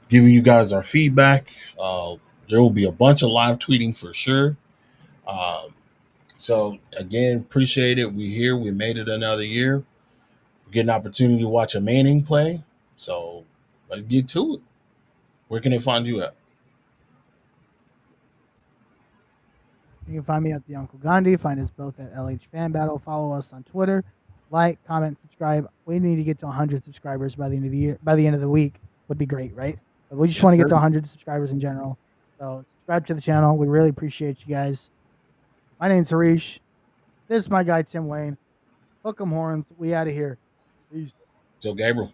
Speaker 4: giving you guys our feedback. There will be a bunch of live tweeting for sure. So again, appreciate it. We're here. We made it another year. We get an opportunity to watch a Manning play. So let's get to it. Where can they find you at?
Speaker 3: You can find me at the Uncle Gandhi. Find us both at LH Fan Battle. Follow us on Twitter. Like, comment, subscribe. We need to get to 100 subscribers by the end of the year. By the end of the week would be great, right? But we just want to get to 100 subscribers in general. So subscribe to the channel. We really appreciate you guys. My name's Harish. This is my guy, Tim Wayne. Hook 'em horns. We out of here. Peace.
Speaker 4: Joe Gabriel.